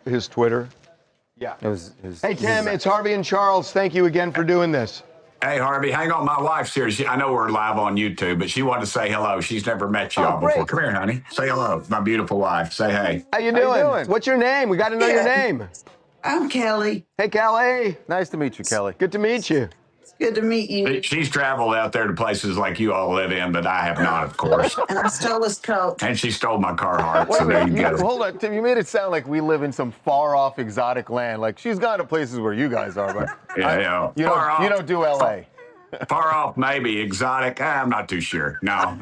his Twitter? Yeah. Hey, Tim, it's Harvey and Charles. Thank you again for doing this. Hey, Harvey, hang on. My wife's here. I know we're live on YouTube, but she wanted to say hello. She's never met y'all before. Come here, honey. Say hello. My beautiful wife. Say hey. How you doing? What's your name? We got to know your name. I'm Kelly. Hey, Kelly. Nice to meet you, Kelly. Good to meet you. Good to meet you. She's traveled out there to places like you all live in, but I have not, of course. And I stole his coat. And she stole my Carhartt, Wait so a there minute, you go. Hold on, Tim. You made it sound like we live in some far-off, exotic land. Like she's gone to places where you guys are, but Yeah. you don't do L.A. Far off, maybe. Exotic, I'm not too sure. No,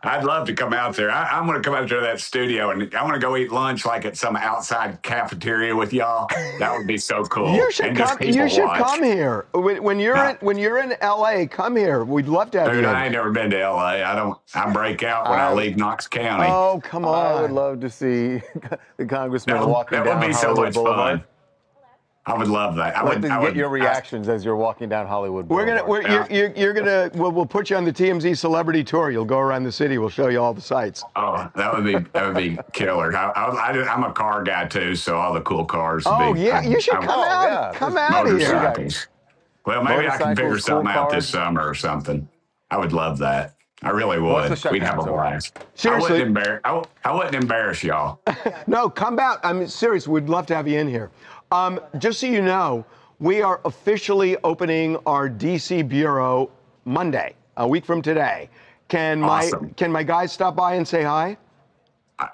I'd love to come out there. I'm going to come out to that studio, and I want to go eat lunch like at some outside cafeteria with y'all. That would be so cool. You should come. You should come here when you're in L.A. Come here. We'd love to have you. Dude, in. I ain't never been to L.A. I break out when I leave Knox County. Oh, come on. I would love to see the congressman walking down That would be so Hollywood much Boulevard. fun. I would love that. I would get your reactions as you're walking down Hollywood Boulevard. We'll put you on the TMZ celebrity tour. You'll go around the city. We'll show you all the sights. Oh, that would be killer. I'm a car guy too, so all the cool cars. You should come out. Yeah. Come out here. Well, maybe I can figure something out this summer or something. I would love that. I really would. We'd have a blast. Seriously, I wouldn't embarrass y'all. No, come out. I'm serious. We'd love to have you in here. Just so you know, we are officially opening our DC bureau Monday, a week from today. Can my guys stop by and say hi?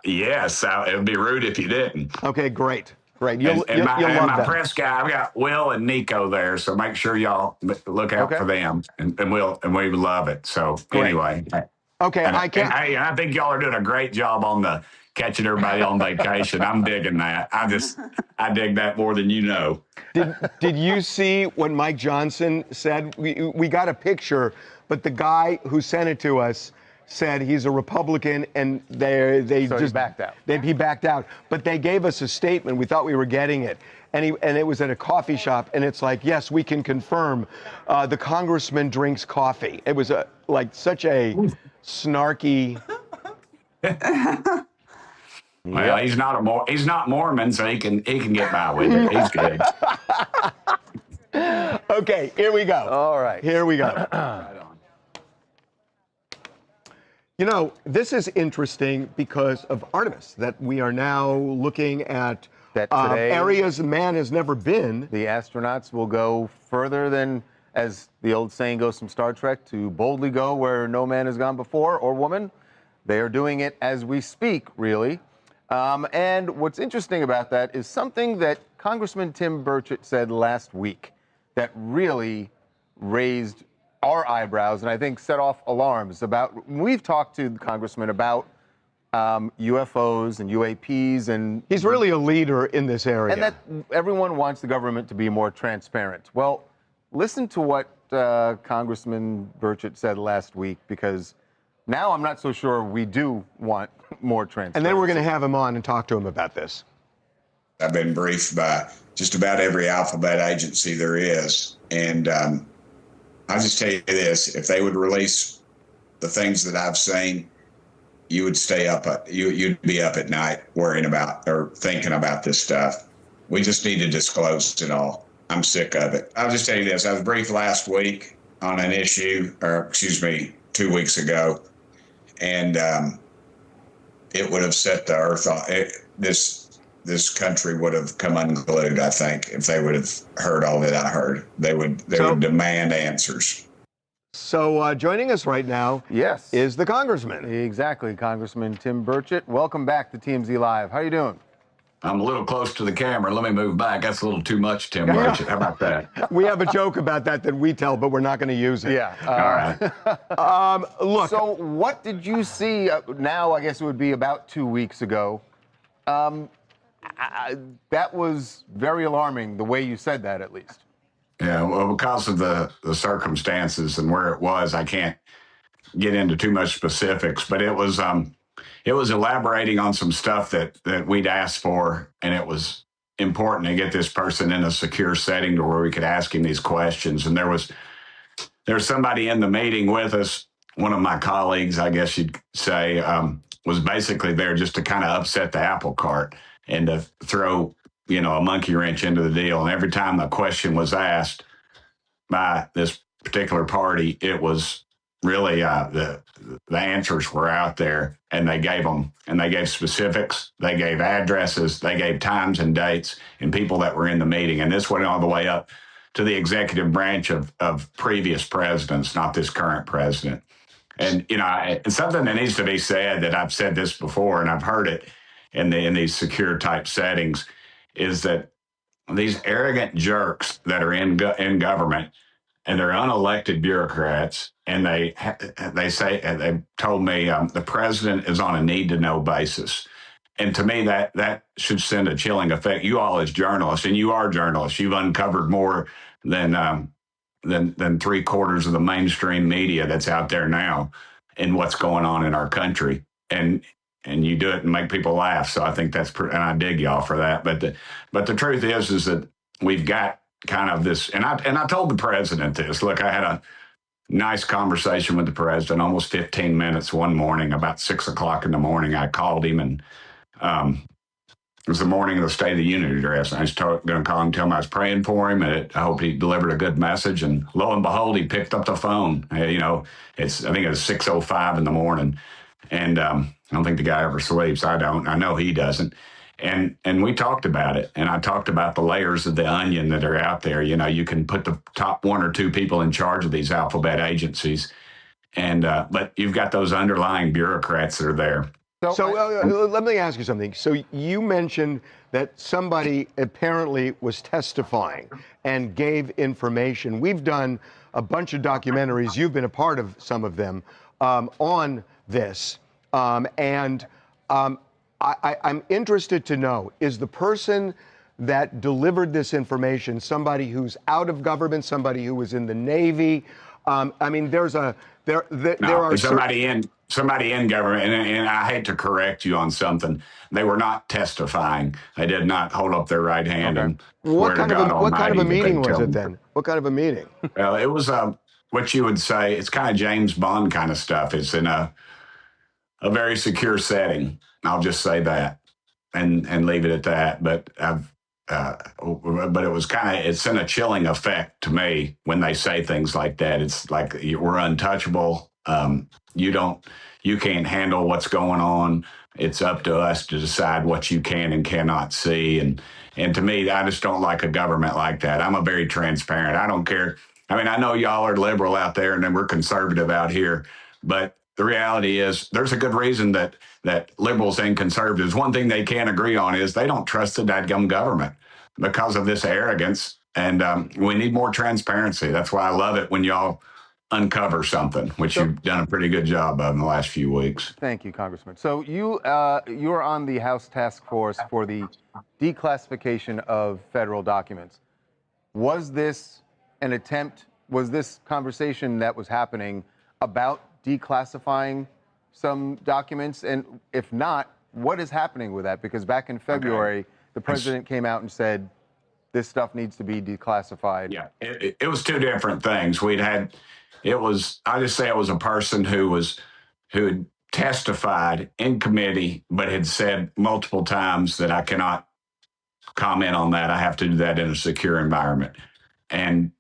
Yes, it would be rude if you didn't. Okay, great. You'll love my that. press guy, I've got Will and Nico there, so make sure y'all look out for them, and we would love it. So anyway, okay, I think y'all are doing a great job on the catching everybody on vacation. I'm digging that. I dig that more than you know. Did you see what Mike Johnson said? We got a picture, but the guy who sent it to us said he's a Republican, and they just backed out. He backed out, but they gave us a statement. We thought we were getting it, and it was at a coffee shop, and it's like, yes, we can confirm, the congressman drinks coffee. It was such a snarky. Well, he's not Mormon, so he can get by with it. He's good. Okay, here we go. All right, here we go. You know, this is interesting because of Artemis, that we are now looking at areas man has never been. The astronauts will go further than, as the old saying goes from Star Trek, to boldly go where no man has gone before, or woman. They are doing it as we speak, really. And what's interesting about that is something that Congressman Tim Burchett said last week that really raised our eyebrows and I think set off alarms about. We've talked to the congressman about UFOs and UAPs, and he's really a leader in this area. And that everyone wants the government to be more transparent. Well, listen to what Congressman Burchett said last week, because now I'm not so sure we do want more transparency. And then we're going to have him on and talk to him about this. I've been briefed by just about every alphabet agency there is. And I'll just tell you this, if they would release the things that I've seen, you would stay up, you'd be up at night worrying about or thinking about this stuff. We just need to disclose it all. I'm sick of it. I'll just tell you this. I was briefed last week on an issue, or excuse me, 2 weeks ago, and it would have set the earth on. This country would have come unglued, I think, if they would have heard all that I heard. They would demand answers. So joining us right now, yes, is the congressman. Exactly, Congressman Tim Burchett. Welcome back to TMZ Live. How you doing? I'm a little close to the camera. Let me move back. That's a little too much, Tim Burchett. How about that? We have a joke about that we tell, but we're not going to use it. Yeah. All right. Look. So what did you see now, I guess it would be about 2 weeks ago. That was very alarming, the way you said that, at least. Yeah, well, because of the circumstances and where it was, I can't get into too much specifics, but it was elaborating on some stuff that we'd asked for, and it was important to get this person in a secure setting to where we could ask him these questions. And there's somebody in the meeting with us, one of my colleagues, I guess you'd say, was basically there just to kind of upset the apple cart and to throw, a monkey wrench into the deal. And every time a question was asked by this particular party, it was really the answers were out there, and they gave them, and they gave specifics, they gave addresses, they gave times and dates and people that were in the meeting. And this went all the way up to the executive branch of previous presidents, not this current president. And, it's something that needs to be said, that I've said this before, and I've heard it in these secure type settings, is that these arrogant jerks that are in government, and they're unelected bureaucrats, and they told me the president is on a need-to-know basis. And to me, that should send a chilling effect. You all as journalists, and you are journalists, you've uncovered more than 3/4 of the mainstream media that's out there now in what's going on in our country. And you do it and make people laugh. So I think that's and I dig y'all for that. But the truth is that we've got kind of this, and I told the president this. Look, I had a nice conversation with the president, almost 15 minutes one morning, about 6 o'clock in the morning. I called him, and it was the morning of the State of the Union address. I was going to call him, tell him I was praying for him, and I hope he delivered a good message. And lo and behold, he picked up the phone. I think it was 6:05 in the morning, and I don't think the guy ever sleeps. I know he doesn't. And we talked about it, and I talked about the layers of the onion that are out there. You can put the top 1 or 2 people in charge of these alphabet agencies, but you've got those underlying bureaucrats that are there. So let me ask you something. So you mentioned that somebody apparently was testifying and gave information. We've done a bunch of documentaries. You've been a part of some of them on this. I'm interested to know, is the person that delivered this information somebody who's out of government, somebody who was in the Navy? There are somebody in government, and I hate to correct you on something. They were not testifying. They did not hold up their right hand and what kind of a meeting was it then? What kind of a meeting? Well, it was what you would say, it's kind of James Bond kind of stuff. It's in a very secure setting. I'll just say that and leave it at that. But but it was it sent a chilling effect to me when they say things like that. It's like we're untouchable. You can't handle what's going on. It's up to us to decide what you can and cannot see. And to me, I just don't like a government like that. I'm a very transparent. I don't care. I mean, I know y'all are liberal out there, and then we're conservative out here. But the reality is, there's a good reason that liberals and conservatives, one thing they can't agree on is they don't trust the dadgum government because of this arrogance. And we need more transparency. That's why I love it when y'all uncover something, which you've done a pretty good job of in the last few weeks. Thank you, Congressman. So you're on the House Task Force for the declassification of federal documents. Was this an attempt, was this conversation that was happening about declassifying some documents? And if not, what is happening with that? Because back in February, the president came out and said, this stuff needs to be declassified. Yeah, it was 2 different things. I just say it was a person who testified in committee, but had said multiple times that I cannot comment on that. I have to do that in a secure environment. And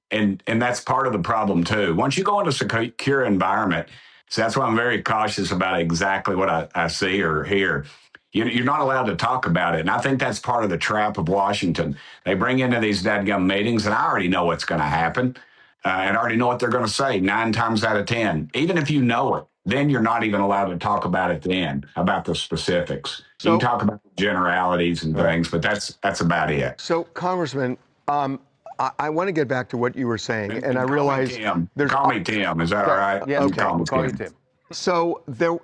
that's part of the problem too. Once you go into a secure environment, so that's why I'm very cautious about exactly what I see or hear. You're not allowed to talk about it. And I think that's part of the trap of Washington. They bring into these dadgum meetings, and I already know what's going to happen. And I already know what they're going to say 9 times out of 10. Even if you know it, then you're not even allowed to talk about it then, about the specifics. So, you can talk about generalities and things, but that's about it. So, Congressman, I want to get back to what you were saying, and I realize there's... Call me Tim, is that all right? Yeah, okay. Call you Tim. So there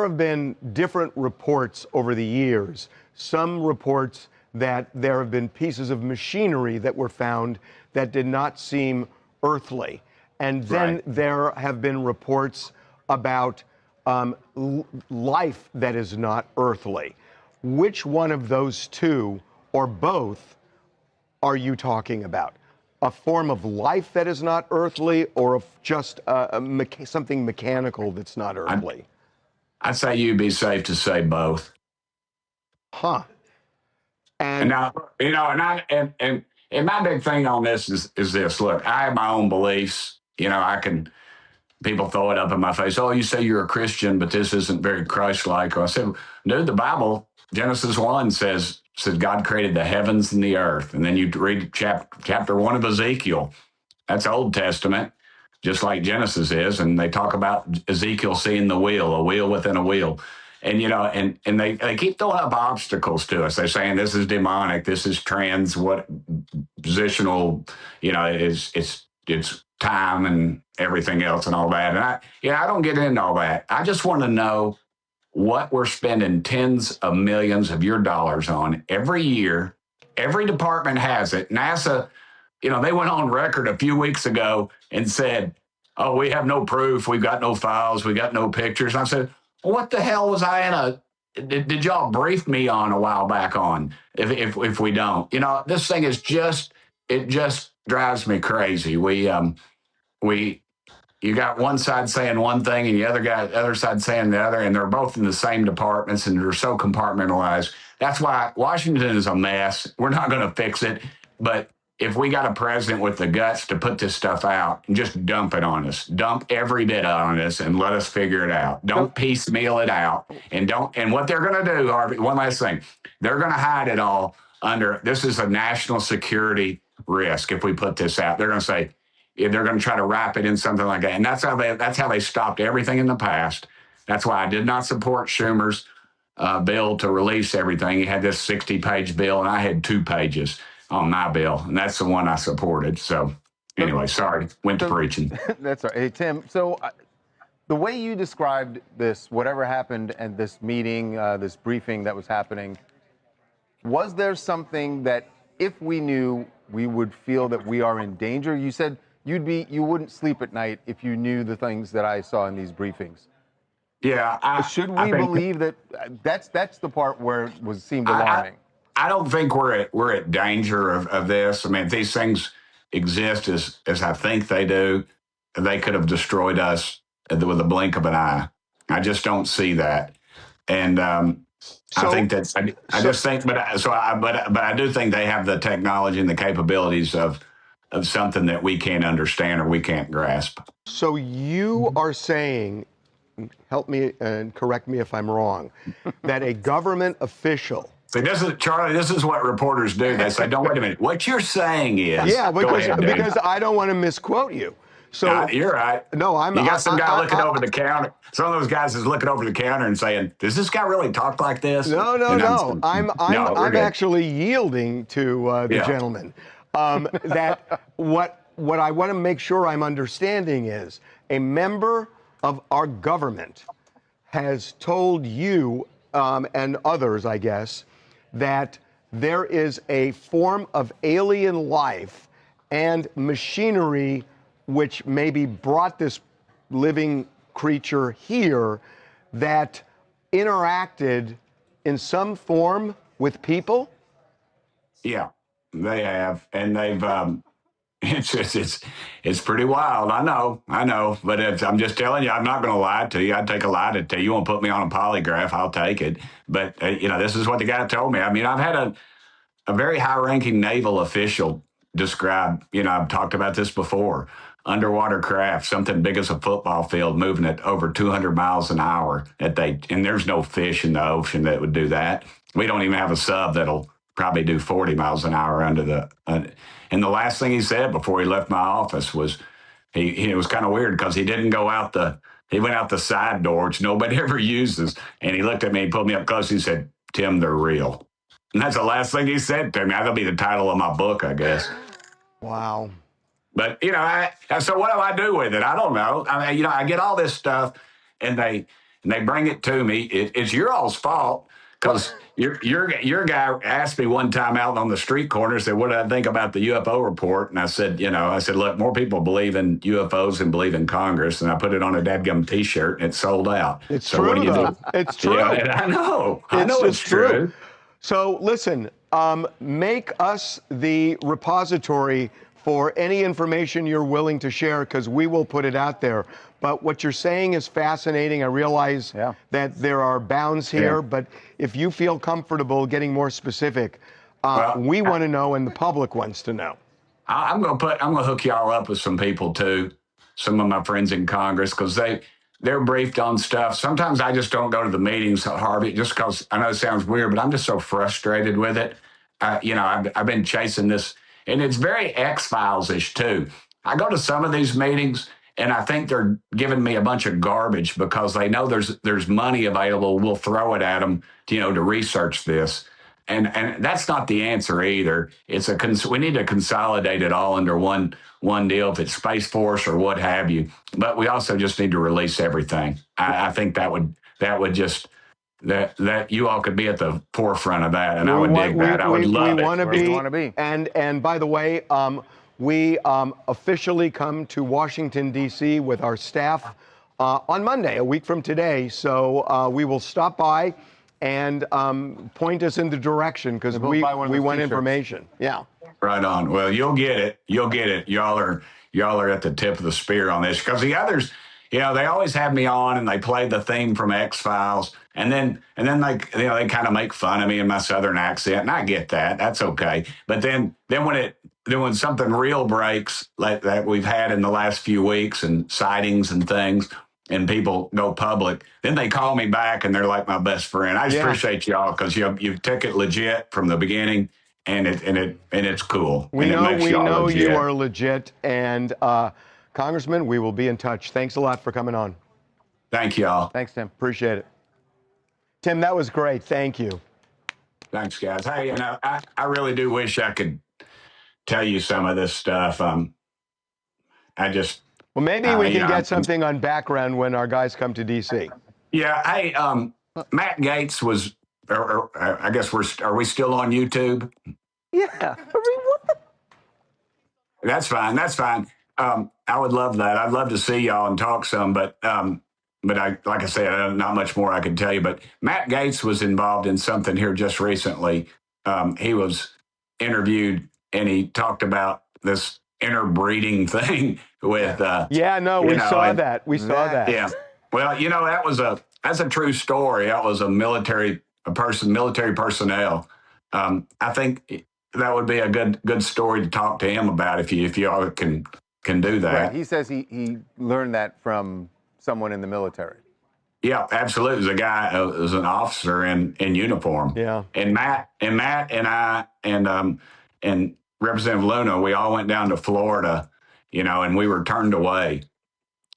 have been different reports over the years. Some reports that there have been pieces of machinery that were found that did not seem earthly. And then there have been reports about life that is not earthly. Which one of those two, or both, are you talking about? A form of life that is not earthly, or just something mechanical that's not earthly? I'd say you'd be safe to say both. Huh. And now, and my big thing on this is this. Look, I have my own beliefs. People throw it up in my face. Oh, you say you're a Christian, but this isn't very Christ-like. I said, dude, the Bible, Genesis 1 says God created the heavens and the earth. And then you read chapter 1 of Ezekiel. That's Old Testament, just like Genesis is. And they talk about Ezekiel seeing a wheel within a wheel. And, and they keep throwing up obstacles to us. They're saying this is demonic, this is positional, it's time and everything else and all that. And I don't get into all that. I just want to know what we're spending tens of millions of your dollars on every year. Every department has it. NASA, they went on record a few weeks ago and said, oh, we have no proof. We've got no files. We got no pictures. And I said, what the hell was I did y'all brief me on a while back on if we don't? This thing is it just drives me crazy. You got one side saying one thing and the other side saying the other, and they're both in the same departments and they're so compartmentalized. That's why Washington is a mess. We're not going to fix it. But if we got a president with the guts to put this stuff out and just dump it on us, dump every bit on us and let us figure it out. Don't piecemeal it out. And what they're going to do, Harvey, one last thing, they're going to hide it all under, this is a national security risk if we put this out. They're going to say, they're going to try to wrap it in something like that. And that's how they stopped everything in the past. That's why I did not support Schumer's bill to release everything. He had this 60-page bill, and I had 2 pages on my bill, and that's the one I supported. So anyway, sorry, went to preaching. That's all right. Hey, Tim, so the way you described this, whatever happened at this meeting, this briefing that was happening, was there something that if we knew, we would feel that we are in danger? You said you wouldn't sleep at night if you knew the things that I saw in these briefings. Yeah. Should we believe that that's the part where it seemed alarming? I don't think we're at danger of this. I mean, if these things exist as I think they do, they could have destroyed us with a blink of an eye. I just don't see that. And I think that's, I just think, but I do think they have the technology and the capabilities of something that we can't understand or we can't grasp. So you are saying, help me and correct me if I'm wrong, that a government official. See, Charlie, this is what reporters do. They say, don't wait a minute. What you're saying is. Yeah, because I don't want to misquote you. So you're right. No, You got some guy looking over the counter. Some of those guys is looking over the counter and saying, "Does this guy really talk like this?" No. I'm actually yielding to the gentleman. That what I want to make sure I'm understanding is a member of our government has told you and others, I guess, that there is a form of alien life and machinery which maybe brought this living creature here that interacted in some form with people? Yeah, they have. And they've, It's pretty wild. I know. But I'm just telling you, I'm not going to lie to you. I'd take a lie to tell you. You want to put me on a polygraph, I'll take it. But this is what the guy told me. I mean, I've had a very high-ranking naval official describe. I've talked about this before. Underwater craft, something big as a football field, moving at over 200 miles an hour. And there's no fish in the ocean that would do that. We don't even have a sub that'll probably do 40 miles an hour under the. And the last thing he said before he left my office was, it was kind of weird because he didn't go out he went out the side door, which nobody ever uses. And he looked at me and pulled me up close. And he said, "Tim, they're real." And that's the last thing he said to me. That'll be the title of my book, I guess. Wow. But, so what do I do with it? I don't know. I get all this stuff and they bring it to me. It's your all's fault because your guy asked me one time out on the street corner, said, "What did I think about the UFO report?" And I said, look, more people believe in UFOs than believe in Congress. And I put it on a dadgum T-shirt and it sold out. It's so true, what do you though. do? It's true. Yeah, I know. I know it's true. So listen, make us the repository for any information you're willing to share, because we will put it out there. But what you're saying is fascinating. I realize that there are bounds here, but if you feel comfortable getting more specific, we want to know and the public wants to know. I'm gonna hook y'all up with some people too, some of my friends in Congress, because they're briefed on stuff. Sometimes I just don't go to the meetings, Harvey, just because I know it sounds weird, but I'm just so frustrated with it. I've been chasing this. And it's very X-Files-ish, too. I go to some of these meetings, and I think they're giving me a bunch of garbage because they know there's money available. We'll throw it at them, to research this. And that's not the answer either. We need to consolidate it all under one deal, if it's Space Force or what have you. But we also just need to release everything. I think that would just... That you all could be at the forefront of that, and I would dig that. I would love it. We want to be. And by the way, we officially come to Washington, D.C. with our staff on Monday, a week from today. So we will stop by and point us in the direction, because we want information. Yeah. Right on. Well, you'll get it. Y'all are at the tip of the spear on this, because the others, they always have me on and they play the theme from X-Files. And then they kind of make fun of me and my Southern accent, and I get that. That's okay. But then when something real breaks, like that we've had in the last few weeks, and sightings and things, and people go public, then they call me back and they're like my best friend. I just appreciate y'all, because you took it legit from the beginning, and it's cool. We know you are legit, and Congressman, we will be in touch. Thanks a lot for coming on. Thank y'all. Thanks, Tim. Appreciate it. Tim, that was great. Thank you. Thanks, guys. Hey, I really do wish I could tell you some of this stuff. Well, maybe we can get something on background when our guys come to D.C. Yeah. Hey, Matt Gaetz was, I guess are we still on YouTube? Yeah. That's fine. I would love that. I'd love to see y'all and talk some, but like I said, not much more I can tell you. But Matt Gaetz was involved in something here just recently. He was interviewed, and he talked about this interbreeding thing with. We saw that. We saw that. Yeah. Well, that's a true story. That was military personnel. I think that would be a good story to talk to him about if y'all can do that. Right. He says he learned that from someone in the military. Yeah, absolutely. It was a guy, it was an officer in uniform. Yeah. And Matt and I and Representative Luna, we all went down to Florida, and we were turned away.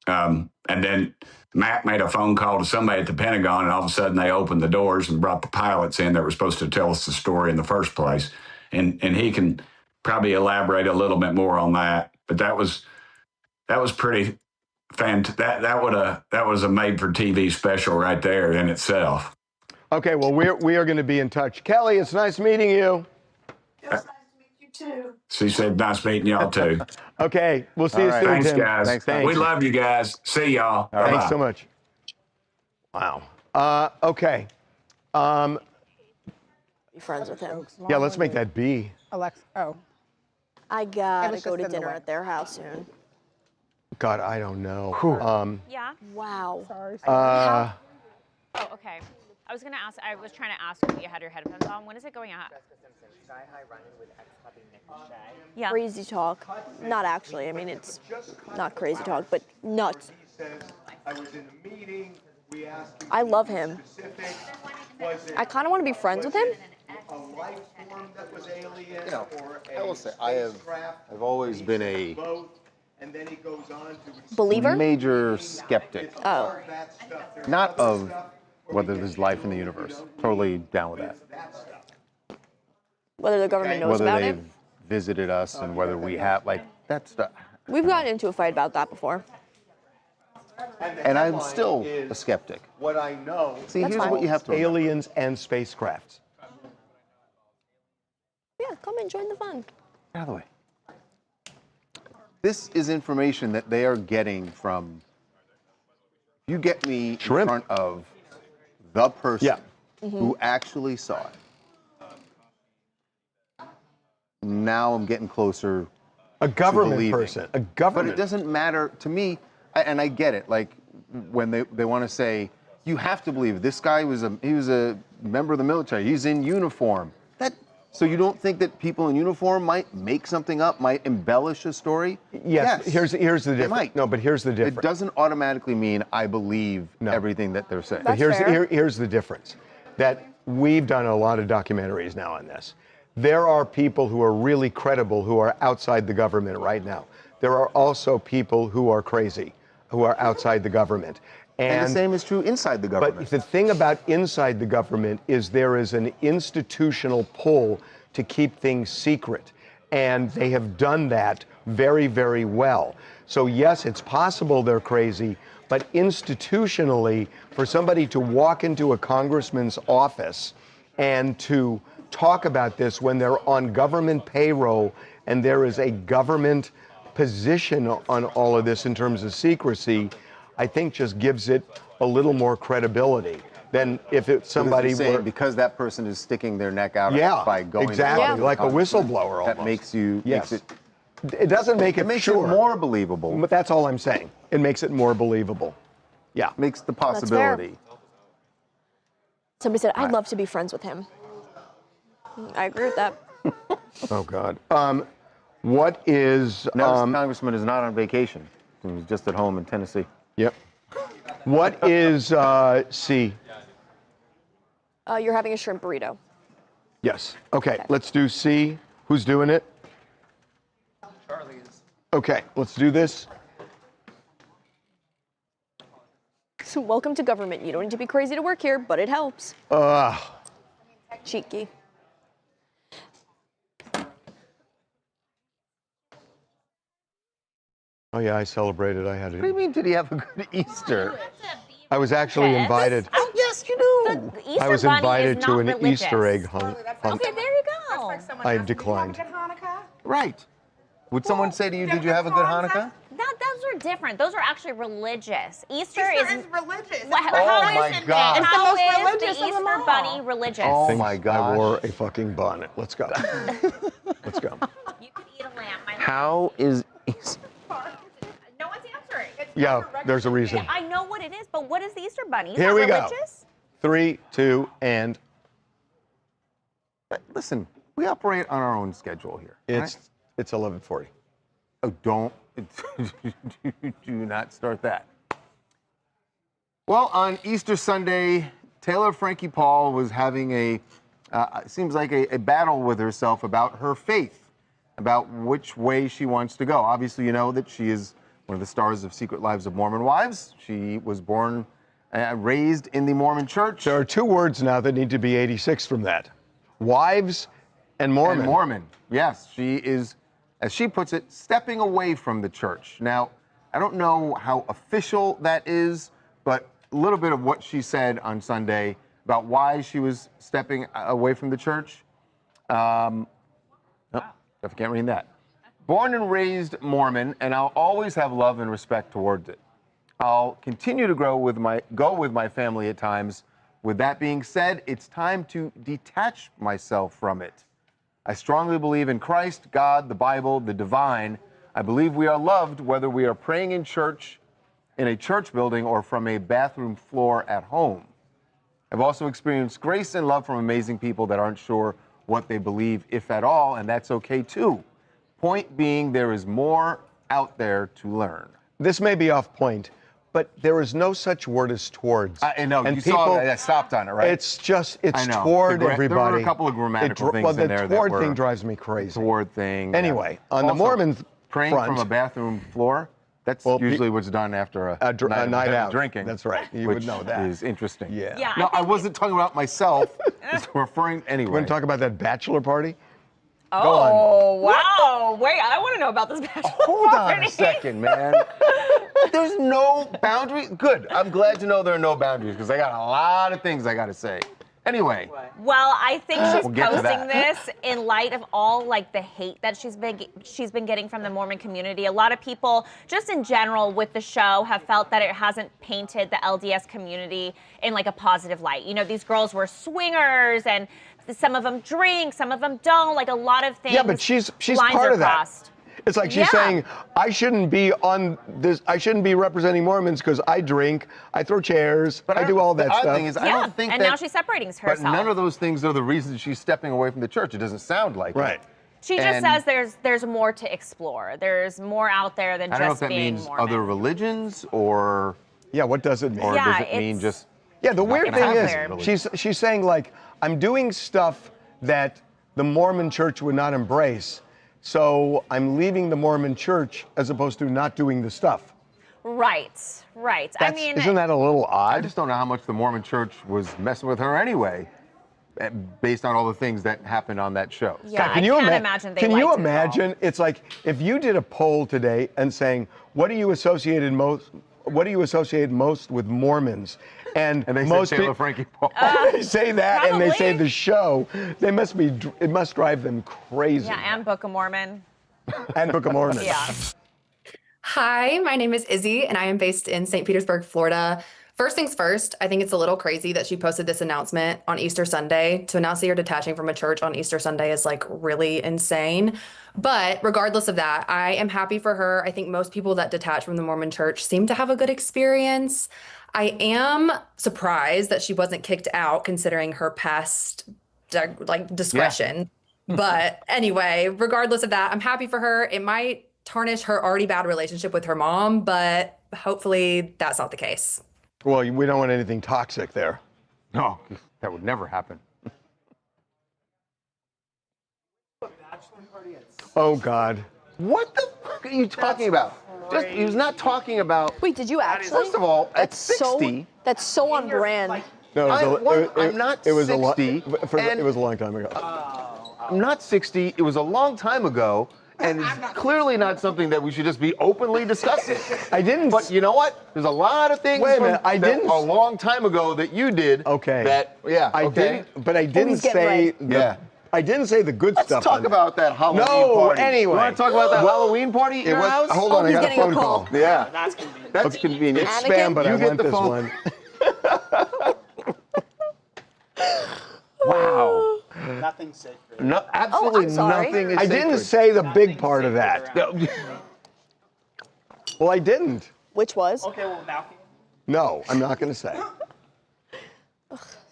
And then Matt made a phone call to somebody at the Pentagon, and all of a sudden they opened the doors and brought the pilots in that were supposed to tell us the story in the first place. And he can probably elaborate a little bit more on that. But that was pretty fantastic. That was a made-for-TV special right there in itself. Okay, well, we are going to be in touch. Kelly, it's nice meeting you. It was nice to meet you too. She said, nice meeting y'all too. Okay, we'll see you soon, Thanks, Tim. guys. Thanks. We love you guys. See y'all. Thanks so much. Wow. Okay. Be friends with him. Yeah, let's make that B. Alexa. Oh. I gotta was go just to in the dinner way. at their house soon. God, I don't know. Yeah. Wow. Sorry. Oh, okay. I was gonna ask. I was trying to ask you. You had your headphones on. When is it going out? Yeah. Crazy talk. Not actually. I mean, it's not crazy talk, but nuts. I was in a meeting. We asked him I love him. I kind of want to be friends with him. a life form that was alien You know, or I will say, I've always been a and then he goes on to Believer? major skeptic. Oh. Not of whether there's life in the universe. Totally down with that. Whether the government knows Whether about they've it. visited us and whether we have, like, that stuff. We've gotten into a fight about that before. And I'm still a skeptic. What I know. See, here's what you have to remember. Aliens and spacecrafts. Yeah, come and join the fun. Out of the way. This is information that they are getting from. You get me in front of the person who actually saw it. Now I'm getting closer. A government to believing. person. A government. But it doesn't matter to me, and I get it. Like when they want to say you have to believe this guy was a member of the military. He's in uniform. So you don't think that people in uniform might make something up, might embellish a story? Yes. Here's the difference. Might. No, but here's the difference. It doesn't automatically mean I believe everything that they're saying. But here's the difference. That we've done a lot of documentaries now on this. There are people who are really credible who are outside the government right now. There are also people who are crazy, who are outside the government. And the same is true inside the government. But the thing about inside the government is there is an institutional pull to keep things secret. And they have done that very, very well. So yes, it's possible they're crazy, but institutionally, for somebody to walk into a congressman's office and to talk about this when they're on government payroll and there is a government position on all of this in terms of secrecy, I think just gives it a little more credibility than if it's somebody were, because that person is sticking their neck out by going exactly like a whistleblower. That almost. makes you Yes. makes it doesn't make it makes sure. it more believable. But that's all I'm saying. It makes it more believable. Yeah, makes the fair. possibility. Somebody said, I'd love to be friends with him. I agree with that. Oh God. What is? No, this congressman is not on vacation. He's just at home in Tennessee. Yep. What is C? You're having a shrimp burrito. Yes. Okay, let's do C. Who's doing it? Charlie is. Okay, let's do this. So welcome to government. You don't need to be crazy to work here, but it helps. Cheeky. Oh yeah, I celebrated. I had What do you it. mean, did he have a good Easter? I was actually Yes. invited. Oh, yes, you do. The Easter I was bunny invited is to not an religious. Easter egg hunt. Okay, there you go. I declined. Right. Would someone say to you, did you have a good Hanukkah? Those are different. Those are actually religious. Easter is is religious. How my is God. It's the how most is religious the of them Easter all. bunny religious? Oh Thinks my gosh. I wore a fucking bonnet. Let's go. Let's go. You could eat a lamb. How is Easter? No one's answering. Yeah, there's a reason. I know what it is, but what is the Easter bunny? Is Here that we go. religious? 3, 2, and But listen, we operate on our own schedule here. it's right? it's 11:40. Oh, don't do not start that. Well, on Easter Sunday, Taylor Frankie Paul was having seems like a battle with herself about her faith, about which way she wants to go. Obviously, you know that she is one of the stars of Secret Lives of Mormon Wives. She was born, raised in the Mormon Church. There are 2 words now that need to be 86 from that: wives and Mormon. And Mormon, yes. She is, as she puts it, stepping away from the church. Now, I don't know how official that is, but a little bit of what she said on Sunday about why she was stepping away from the church. Nope, I can't read that. Born and raised Mormon, and I'll always have love and respect towards it. I'll continue to go with my family at times. With that being said, it's time to detach myself from it. I strongly believe in Christ, God, the Bible, the divine. I believe we are loved whether we are praying in church, in a church building, or from a bathroom floor at home. I've also experienced grace and love from amazing people that aren't sure what they believe, if at all, and that's okay too. Point being, there is more out there to learn. This may be off point, but there is no such word as towards. I know, and you people, saw that, I stopped on it, right? It's just, it's I know. toward everybody. There were a couple of grammatical things in there that the toward were- thing drives me crazy. Toward thing. Anyway, yeah. on the Also, Mormon praying front, from a bathroom floor, that's usually what's done after a night out. drinking. That's right. You would which know that. is interesting. Yeah. Yeah, No, I wasn't talking about myself. It's referring anyway. You want to talk about that bachelor party? Oh, wow. Wait, I want to know about this bachelor Hold on party. a second, man. There's no boundary. Good. I'm glad to know there are no boundaries because I got a lot of things I got to say. Anyway. Well, I think she's We'll get to posting that. this in light of all like the hate that she's been getting from the Mormon community. A lot of people, just in general with the show, have felt that it hasn't painted the LDS community in like a positive light. You know, these girls were swingers, and some of them drink, some of them don't. Like a lot of things. Yeah, but she's lines part are of that. crossed. It's like she's saying, I shouldn't be on this, I shouldn't be representing Mormons because I drink, I throw chairs, I do all that the stuff. odd thing is, I don't think and that, now she's separating herself. But none of those things are the reasons she's stepping away from the church. It doesn't sound like right. it. She just says there's more to explore. There's more out there than I don't know if just that being means Mormon. other religions or. Yeah, what does it mean? Or Yeah, does it mean it's- just. Yeah, the not weird gonna thing happen? is, she's saying like, I'm doing stuff that the Mormon church would not embrace, so I'm leaving the Mormon church as opposed to not doing the stuff. Right. I mean, Isn't that a little odd? I just don't know how much the Mormon church was messing with her anyway, based on all the things that happened on that show. Yeah, can you I can't imagine they Can you liked it at all. imagine? It's like if you did a poll today and saying, what do you associate most with Mormons? And they most said Taylor Frankie Paul. They say that, and they say probably. the show. It must drive them crazy. yeah, and Book of Mormon. And Book of Mormon. Yeah. Hi, my name is Izzy, and I am based in St. Petersburg, Florida. First things first, I think it's a little crazy that she posted this announcement on Easter Sunday. To announce that you're detaching from a church on Easter Sunday is like really insane. But regardless of that, I am happy for her. I think most people that detach from the Mormon church seem to have a good experience. I am surprised that she wasn't kicked out considering her past discretion. Yeah. But anyway, regardless of that, I'm happy for her. It might tarnish her already bad relationship with her mom, but hopefully that's not the case. Well, we don't want anything toxic there. No, that would never happen. Oh, God. What the fuck are you talking about? Just, he was not talking about. Wait, did you actually? First of all, at 60. That's so on brand. No, I'm not 60. It was a long time ago. I'm not 60. It was a long time ago, and it's clearly not something that we should just be openly discussing. I didn't. But you know what? There's a lot of things Wait a minute, I didn't. a long time ago that you did. Okay. That I didn't. But I didn't say. I didn't say the good stuff. Let's talk about that Halloween party. Anyway. You want to talk about that Halloween party at your house? Hold on, I got a phone call. Yeah. That's convenient. That's convenient. It's spam, but I want this phone. one. Wow. Nothing sacred. No, absolutely nothing is I didn't sacred. say the big part of that. Well, I didn't. Which was? Okay, well, now. No, I'm not going to say.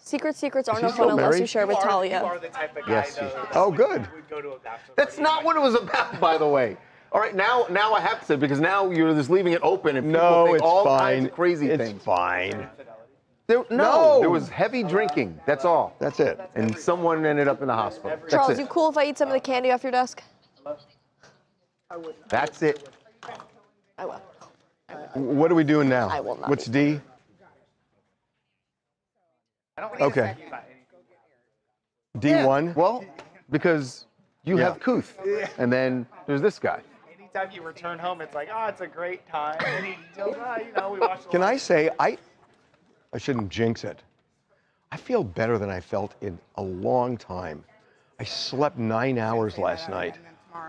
Secrets are Is he no still fun unless married? you share with Talia. You are the type of guy, Yes, though, Oh, good. would go to a bachelor That's not what it was about, by the way. All right, now I have to say, because now you're just leaving it open and people No, think it's all fine. kinds of crazy It's things. fine. No, there was heavy drinking. That's all. That's it. And someone ended up in the hospital. Charles, That's you it. cool if I eat some of the candy off your desk? That's it. I will. What are we doing now? I will not What's D? Okay. D1? Yeah, well, because you have Kuth. And then there's this guy. Anytime you return home, it's like, oh, it's a great time. And he goes, we watched. Can I say, I shouldn't jinx it. I feel better than I felt in a long time. I slept 9 hours last night.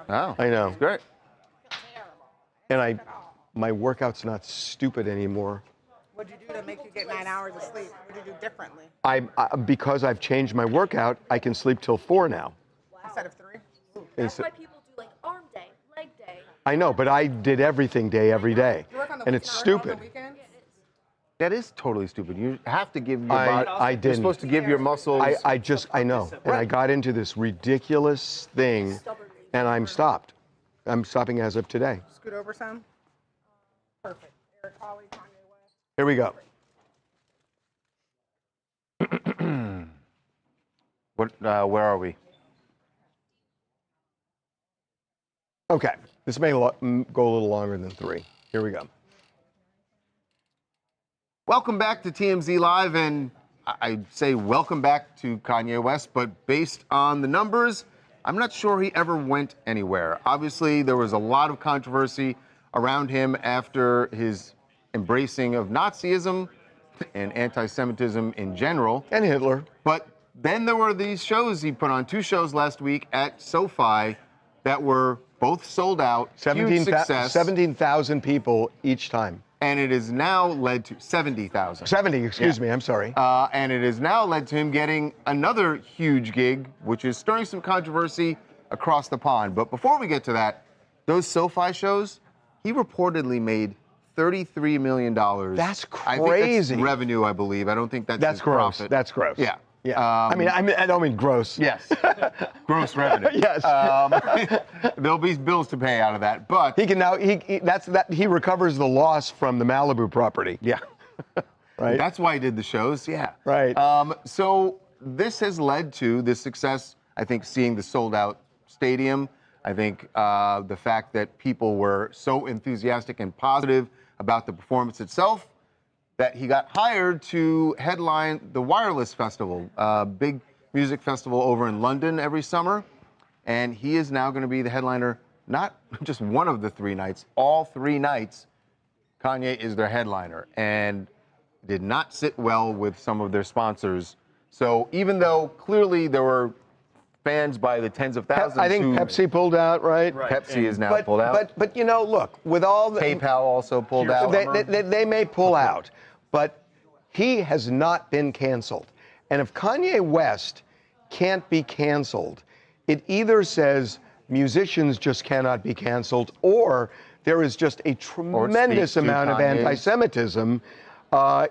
Oh, I know. great. And my workout's not stupid anymore. What'd you do to make you get 9 hours of sleep? What did you do differently? Because I've changed my workout, I can sleep till 4 now. instead of 3. That's why people do like arm day, leg day. I know, but I did everything day every day, and it's stupid. That is totally stupid. You have to give your I body. didn't. You're supposed to give your muscles. I know, and I got into this ridiculous thing, and I'm stopped. I'm stopping as of today. Scoot over some. Perfect. Eric Holly, Kanye West. Here we go. Where are we? Okay, this may go a little longer than 3. Here we go. Welcome back to TMZ Live, and I say welcome back to Kanye West, but based on the numbers, I'm not sure he ever went anywhere. Obviously, there was a lot of controversy around him after his embracing of Nazism and anti-Semitism in general. And Hitler. But then there were these shows he put on, 2 shows last week at SoFi that were both sold out, huge success. 17,000 people each time. And it has now led to 70,000. 70, excuse me, I'm sorry. And it has now led to him getting another huge gig, which is stirring some controversy across the pond. But before we get to that, those SoFi shows, he reportedly made $33 million. That's I think crazy. that's revenue, I believe. I don't think that's his gross. profit. That's gross. Yeah. Yeah. I don't mean gross. Yes. Gross revenue. Yes. There'll be bills to pay out of that, but he can now he recovers the loss from the Malibu property. Yeah. Right. That's why he did the shows. Yeah. Right. So this has led to this success. I think seeing the sold out stadium. I think the fact that people were so enthusiastic and positive about the performance itself, that he got hired to headline the Wireless Festival, a big music festival over in London every summer. And he is now going to be the headliner, not just one of the 3 nights, all 3 nights. Kanye is their headliner and did not sit well with some of their sponsors. So even though clearly there were fans by the tens of thousands. I think Pepsi pulled out, right? Pepsi is now pulled out. But you know, look, with all the PayPal also pulled out. They may pull out, but he has not been canceled. And if Kanye West can't be canceled, it either says musicians just cannot be canceled, or there is just a tremendous amount of anti-Semitism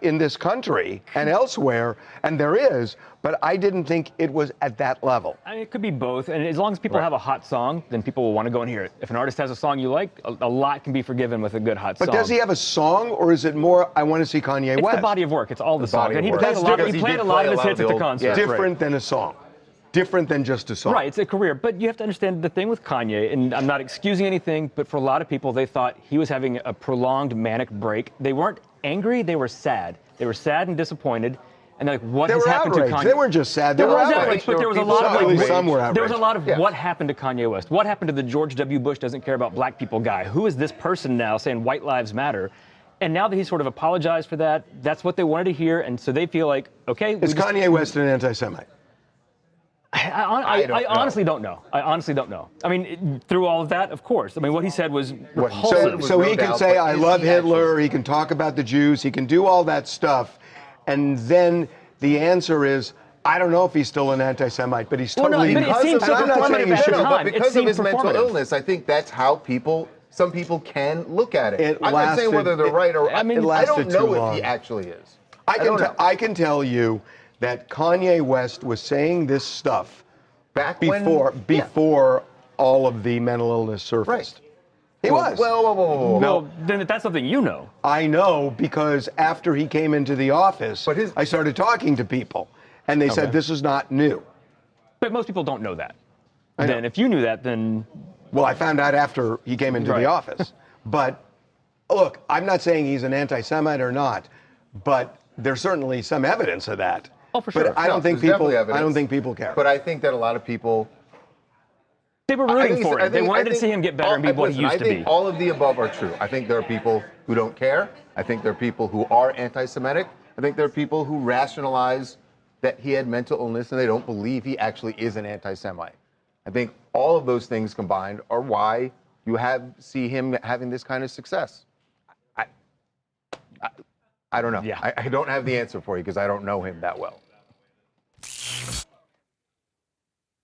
in this country and elsewhere, and there is, but I didn't think it was at that level. I mean, it could be both, and as long as people have a hot song, then people will want to go and hear it. If an artist has a song you like, a lot can be forgiven with a good hot song. But does he have a song, or is it more, I want to see Kanye West? It's the body of work. It's all the songs. And he played a lot of his hits at the concert. Different than a song. Different than just a song. Right, it's a career. But you have to understand the thing with Kanye, and I'm not excusing anything, but for a lot of people, they thought he was having a prolonged manic break. They weren't angry, they were sad. They were sad and disappointed. And they're like, what has happened to Kanye? They weren't just sad, they were outraged. But there was a lot of some were outraged. There was a lot of what happened to Kanye West? What happened to the George W. Bush doesn't care about black people guy? Who is this person now saying white lives matter? And now that he's sort of apologized for that, that's what they wanted to hear. And so they feel like, okay. Is Kanye West an anti-Semite? I honestly don't know. I honestly don't know. I mean, through all of that, of course. I mean, what he said was repulsive. So he can say, I love Hitler, he can talk about the Jews, he can do all that stuff, and then the answer is, I don't know if he's still an anti-Semite, but he's totally... But because of his mental illness, I think that's how some people can look at it. I'm not saying whether they're right or... I don't know if he actually is. I can tell you that Kanye West was saying this stuff before all of the mental illness surfaced. He was. Whoa. No, then that's something you know. I know because after he came into the office, I started talking to people, and they said this is not new. But most people don't know that. Then if you knew that, then... Well, I found out after he came into the office. But look, I'm not saying he's an anti-Semite or not, but there's certainly some evidence of that. Oh, for sure. But I don't think people care. But I think that a lot of people... They were rooting for him. They wanted to see him get better and be what he used to be. I think all of the above are true. I think there are people who don't care. I think there are people who are anti-Semitic. I think there are people who rationalize that he had mental illness and they don't believe he actually is an anti-Semite. I think all of those things combined are why you see him having this kind of success. I don't know. Yeah. I don't have the answer for you because I don't know him that well.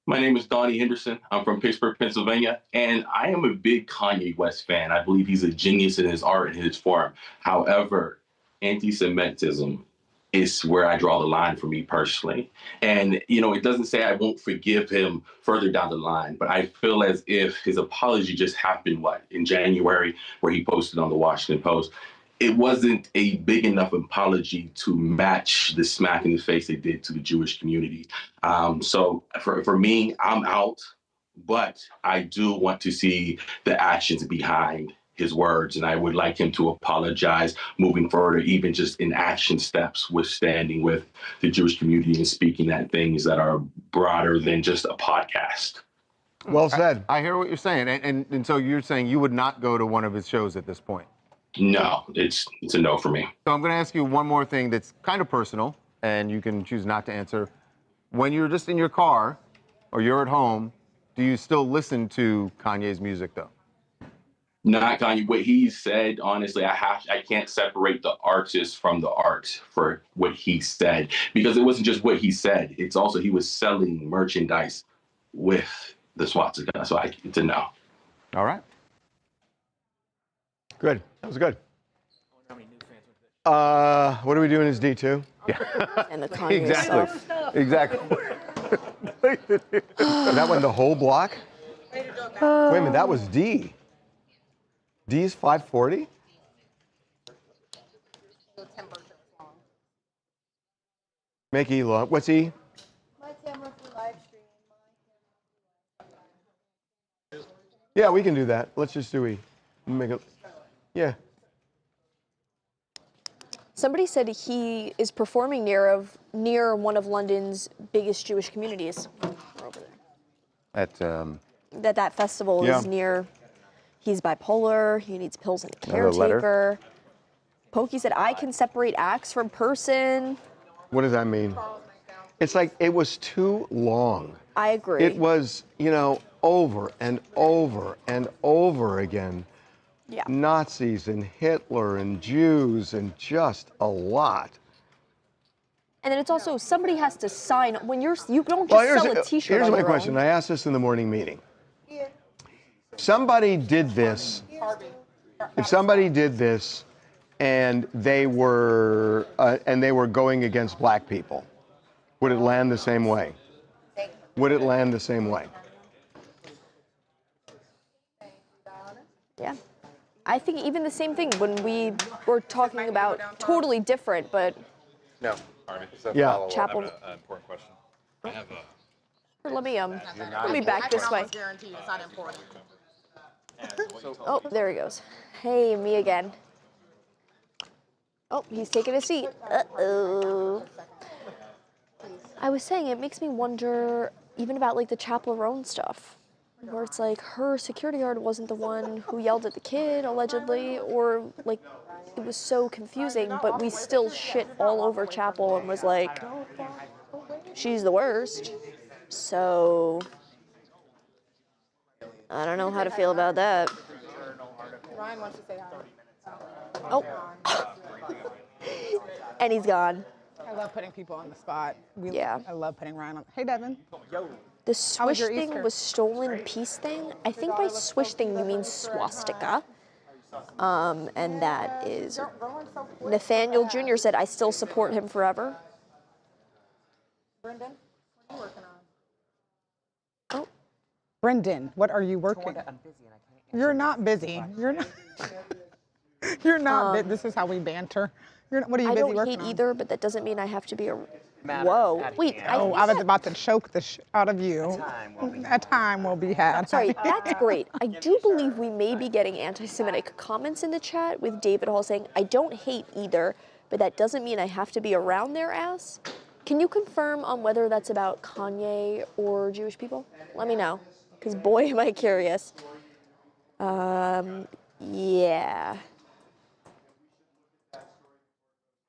My name is Donnie Henderson. I'm from Pittsburgh, Pennsylvania, and I am a big Kanye West fan. I believe he's a genius in his art and his form. However, anti-Semitism is where I draw the line for me personally. And, you know, it doesn't say I won't forgive him further down the line, but I feel as if his apology just happened, in January, where he posted on the Washington Post. It wasn't a big enough apology to match the smack in the face they did to the Jewish community. So for me, I'm out, but I do want to see the actions behind his words, and I would like him to apologize moving forward, or even just in action steps with standing with the Jewish community and speaking at things that are broader than just a podcast. Well said. I hear what you're saying, and so you're saying you would not go to one of his shows at this point? No, it's a no for me. So I'm going to ask you one more thing that's kind of personal, and you can choose not to answer. When you're just in your car or you're at home, do you still listen to Kanye's music, though? Not Kanye. What he said, honestly, I can't separate the artist from the art for what he said, because it wasn't just what he said. It's also he was selling merchandise with the swastika. So it's a no. All right. Good. That was good. What are we doing as D2? Yeah. And the Kanye stuff. Exactly. That went the whole block? Wait a minute, that was D. D's 540? Make E long. What's E? Yeah, we can do that. Let's just do E. Make it. Yeah. Somebody said he is performing near one of London's biggest Jewish communities. Over there. That festival is near. He's bipolar. He needs pills and a caretaker. Pokey said, I can separate acts from person. What does that mean? It's like it was too long. I agree. It was, over and over and over again. Yeah. Nazis and Hitler and Jews and just a lot. And then it's also, somebody has to sign, you don't just sell a t-shirt Here's on my your question. own. I asked this in the morning meeting. Somebody did this, if somebody did this and they were going against black people, would it land the same way? Would it land the same way? Yeah. I think even the same thing when we were talking about totally different, but. No. Yeah. Chapel. I have an important question. I have Let me back this way. Oh, there he goes. Hey, me again. Oh, he's taking a seat. Uh-oh. I was saying, it makes me wonder even about the Chapel Roan stuff, where it's like her security guard wasn't the one who yelled at the kid, allegedly, or it was so confusing, but we still shit all over Chapel and was like, she's the worst. So, I don't know how to feel about that. Ryan wants to say hi. Oh. And he's gone. I love putting people on the spot. Yeah. I love putting Ryan on. Hey, Devin. The swish thing was stolen peace thing. I think by swish thing you mean swastika. And that is, Nathaniel Jr. said, I still support him forever. Brendan, what are you working on? Oh. Brendan, what are you working on? You're not busy. You're not. You're not. This is how we banter. What are you busy working on? I don't hate either, but that doesn't mean I have to be a. Whoa! Wait. I was about to choke the out of you. A time will be had. Sorry, that's great. I do believe we may be getting anti-Semitic comments in the chat with David Hall saying, I don't hate either, but that doesn't mean I have to be around their ass. Can you confirm on whether that's about Kanye or Jewish people? Let me know, because boy, am I curious. Yeah.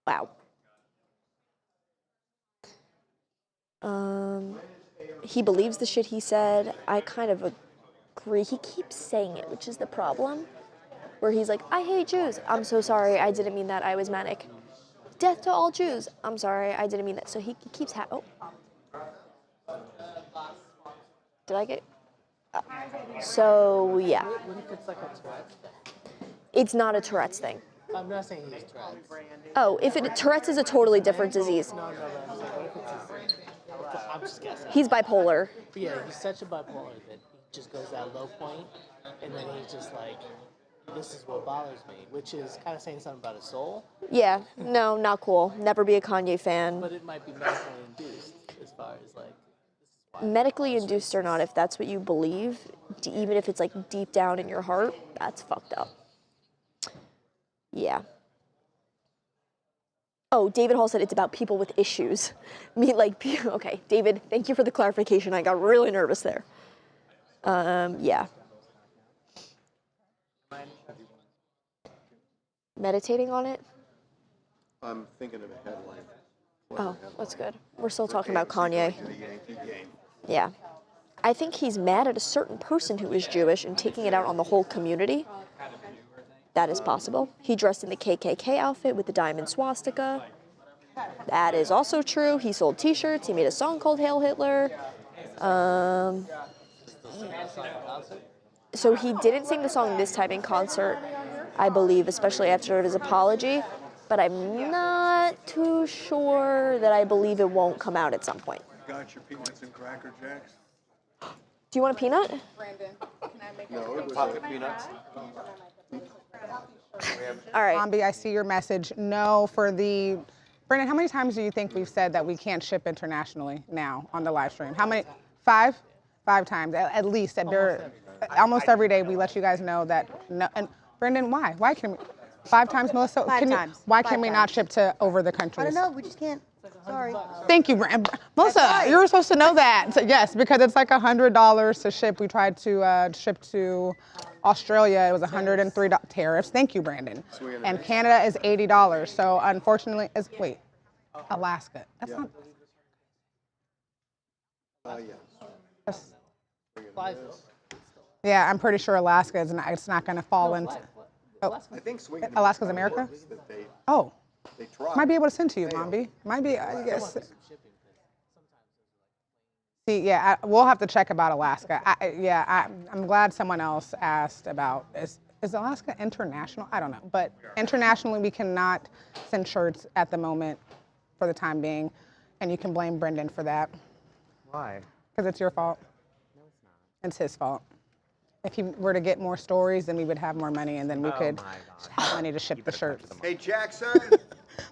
Wow. He believes the shit he said. I kind of agree. He keeps saying it, which is the problem. Where he's like, I hate Jews. I'm so sorry. I didn't mean that. I was manic. Death to all Jews. I'm sorry. I didn't mean that. So he keeps Did I get? So yeah. What if it's like a Tourette's thing? It's not a Tourette's thing. I'm not saying he's Tourette's. Oh, if Tourette's is a totally different disease. No, I'm saying, what if it's I'm just guessing. He's bipolar. But yeah, he's such a bipolar that he just goes that low point, and then he's just like, this is what bothers me, which is kind of saying something about his soul. Yeah, no, not cool. Never be a Kanye fan. But it might be medically induced as far as like. Medically induced or not, if that's what you believe, even if it's like deep down in your heart, that's fucked up. Yeah. Oh, David Hall said it's about people with issues. Okay, David, thank you for the clarification. I got really nervous there. Yeah. Meditating on it? I'm thinking of a headline. Oh, that's good. We're still talking about Kanye. Yeah. I think he's mad at a certain person who is Jewish and taking it out on the whole community. That is possible. He dressed in the KKK outfit with the diamond swastika. That is also true. He sold t-shirts. He made a song called Hail Hitler. So he didn't sing the song this time in concert, I believe, especially after his apology. But I'm not too sure that I believe it won't come out at some point. Got your peanuts and Cracker Jacks? Do you want a peanut? Brandon, can I make No, pocket peanuts. All right. Ambi, I see your message. No, for the... Brandon, how many times do you think we've said that we can't ship internationally now on the live stream? How many? 5? 5 times, at least. Almost every day we let you guys know that... No, and Brandon, why? Why can we... 5 times, Melissa? 5 times. Why can we not ship to over the countries? I don't know. We just can't. Sorry. Thank you, Melissa. You were supposed to know that. So, yes, because it's like $100 to ship. We tried to ship to Australia. It was $103 tariffs. Thank you, Brandon. And Canada is $80. So unfortunately, wait, Alaska. That's not. Yes. Yeah, I'm pretty sure Alaska is not. It's not going to fall into. Oh, I think Sweden. Alaska's America. Oh. They try. Might be able to send to you, Mombi. Might be, I guess. See, yeah, we'll have to check about Alaska. I'm glad someone else asked about, is Alaska international? I don't know, but internationally we cannot send shirts at the moment for the time being, and you can blame Brendan for that. Why? Because it's your fault. No, it's not. It's his fault. If he were to get more stories, then we would have more money, and then we could have money to ship the shirts. Hey, Jackson.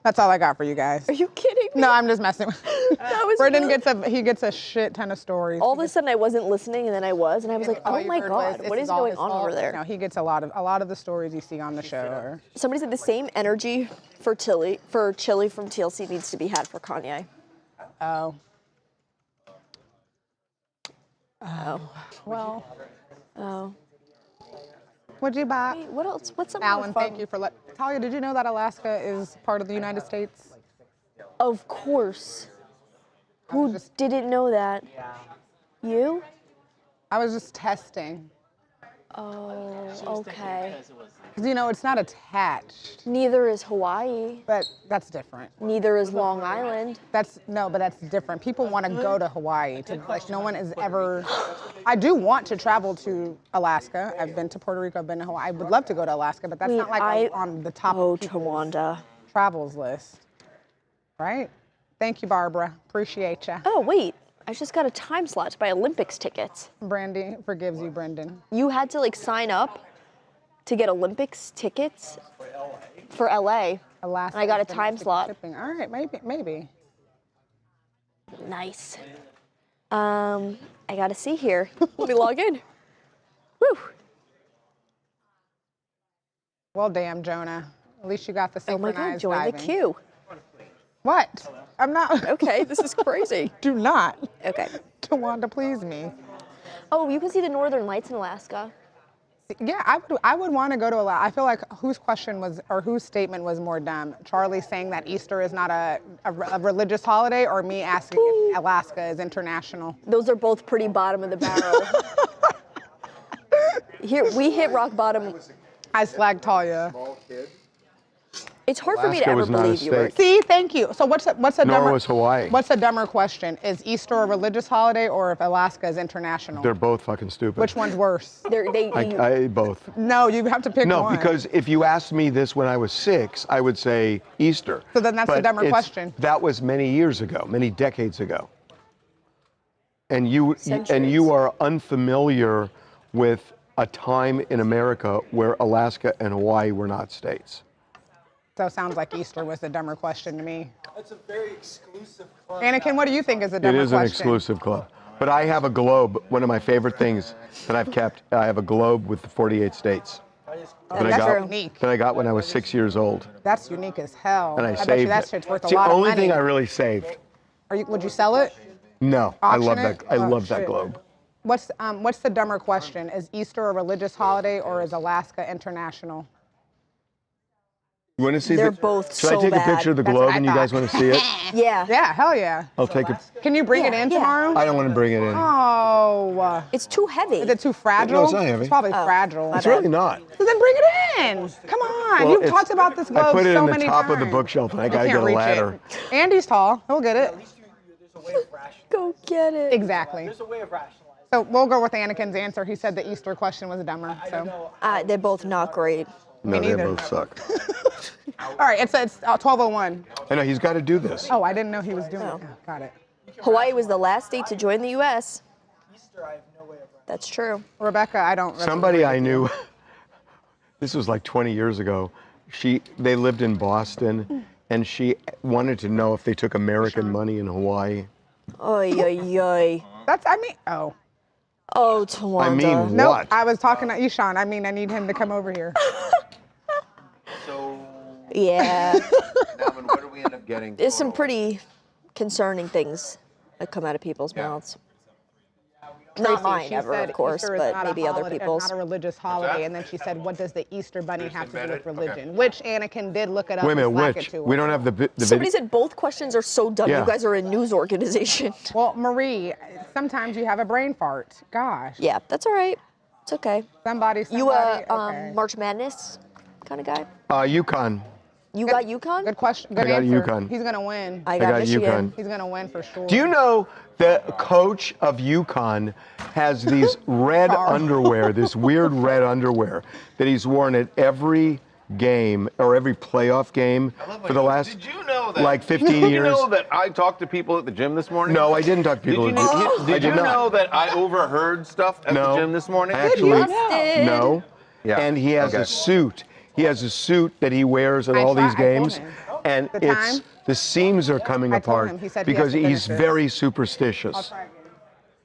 That's all I got for you guys. Are you kidding me? No, I'm just messing with you. Brendan really... gets a shit ton of stories. All of a sudden I wasn't listening, and then I was, and I was like, oh my God, what is going on over there? No, he gets a lot of the stories you see on the show. Somebody said the same energy for Chili from TLC needs to be had for Kanye. Oh. Well. Oh. What'd you buy? Wait, what else? What's something Alan, fun? thank you for Talia, did you know that Alaska is part of the United States? Of course. Who didn't know that? You? I was just testing. Oh, okay. Because, it's not attached. Neither is Hawaii. But that's different. Neither is Long Island. But that's different. People want to go to Hawaii. No one is ever... I do want to travel to Alaska. I've been to Puerto Rico, I've been to Hawaii. I would love to go to Alaska, but that's not like on the top of Tawanda travels list. Right? Thank you, Barbara. Appreciate you. Oh, wait. I just got a time slot to buy Olympics tickets. Brandy forgives you, Brendan. You had to sign up to get Olympics tickets for LA. Alaska. And I got a time slot. Shipping. All right, maybe. Nice. I gotta see here. Let me log in. Woo. Well, damn, Jonah. At least you got the synchronized Oh my God, join diving. the queue. What? I'm not. Okay, this is crazy. Do not. Okay. Tawanda, please me. Oh, you can see the Northern Lights in Alaska. Yeah, I would want to go to Alaska. I feel like whose statement was more dumb? Charlie saying that Easter is not a religious holiday, or me asking if Alaska is international? Those are both pretty bottom of the barrel. Here, we hit rock bottom. I slagged Talia. It's hard for me to Alaska ever was not a believe you were. state. See, thank you. So what's a Nor dumber? was Hawaii. What's a dumber question? Is Easter a religious holiday or if Alaska is international? They're both fucking stupid. Which one's worse? I both. No, you have to pick No, one. because if you asked me this when I was 6, I would say Easter. So then that's the But dumber question. That was many years ago, many decades ago. And you Centuries. are unfamiliar with a time in America where Alaska and Hawaii were not states. So it sounds like Easter was the dumber question to me. That's a very exclusive club. Anakin, what do you think is a It dumber is question? an exclusive club. But I have a globe, one of my favorite things that I've kept. I have a globe with the 48 states. That's unique. That I got when I was 6 years old. That's unique as hell. And I bet saved you that it. shit's worth It's a lot the of only money. thing I really saved. Would you sell it? No, I love Auction that. it? I Oh, love that shit. globe. What's the dumber question? Is Easter a religious holiday or is Alaska international? You want to see They're the, both Should so I take bad. a picture of the That's globe what I and you guys thought. want to see it? Yeah. Yeah, hell yeah. I'll take it. Can you bring it in tomorrow? I don't want to bring it in. Oh. It's too heavy. Is it too fragile? No, it's not heavy. It's probably Oh, fragile. It's really not. So then bring it in. Come on. Well, You've it's- talked about this globe I put it so in the many top times. of the bookshelf and I You got to can't get a reach ladder. it. Andy's tall. He'll get it. Go get it. Exactly. There's a way of rationalizing. So we'll go with Anakin's answer. He said the Easter question was dumber. So. They're both not great. No, they neither. both suck. All right, it's 12:01. I know, he's got to do this. Oh, I didn't know he was doing it. Oh, got it. Hawaii was the last state to join the U.S. That's true. Rebecca, I don't. Somebody I knew, this was like 20 years ago, they lived in Boston and she wanted to know if they took American money in Hawaii. Oy, oy, oy. Oh, Tawanda. I mean, nope. what? I was talking to Ishan. I mean, I need him to come over here. Yeah. What do we end up getting? There's some pretty concerning things that come out of people's mouths. Not Tracy, mine she ever, said of course, Easter is but not a maybe other holiday- people's. Not a religious holiday, and then she said, "What does the Easter Bunny have to do with religion?" Which Anakin did look it up. Wait a minute, and slack which? It to We her. don't have the Somebody video. said both questions are so dumb. Yeah. You guys are a news organization. Well, Marie, sometimes you have a brain fart. Gosh. Yeah, that's all right. It's okay. Somebody. You okay. March Madness kind of guy? UConn. You got UConn? Good question. Good I got answer. UConn. He's gonna win. I got Michigan. UConn. He's gonna win for sure. Do you know the coach of UConn has these red underwear, this weird red underwear that he's worn at every game or every playoff game for the last Did you know that? like 15 Did you years? know that I talked to people at the gym this morning? No, I didn't talk to people. Did I you did not. know that I overheard stuff at the gym this morning? Actually, did. no. Yeah. And he has Okay. a suit. He has a suit that he wears at all these games, and The time? the seams are coming I told apart him. He said he because has to he's finish this. very superstitious.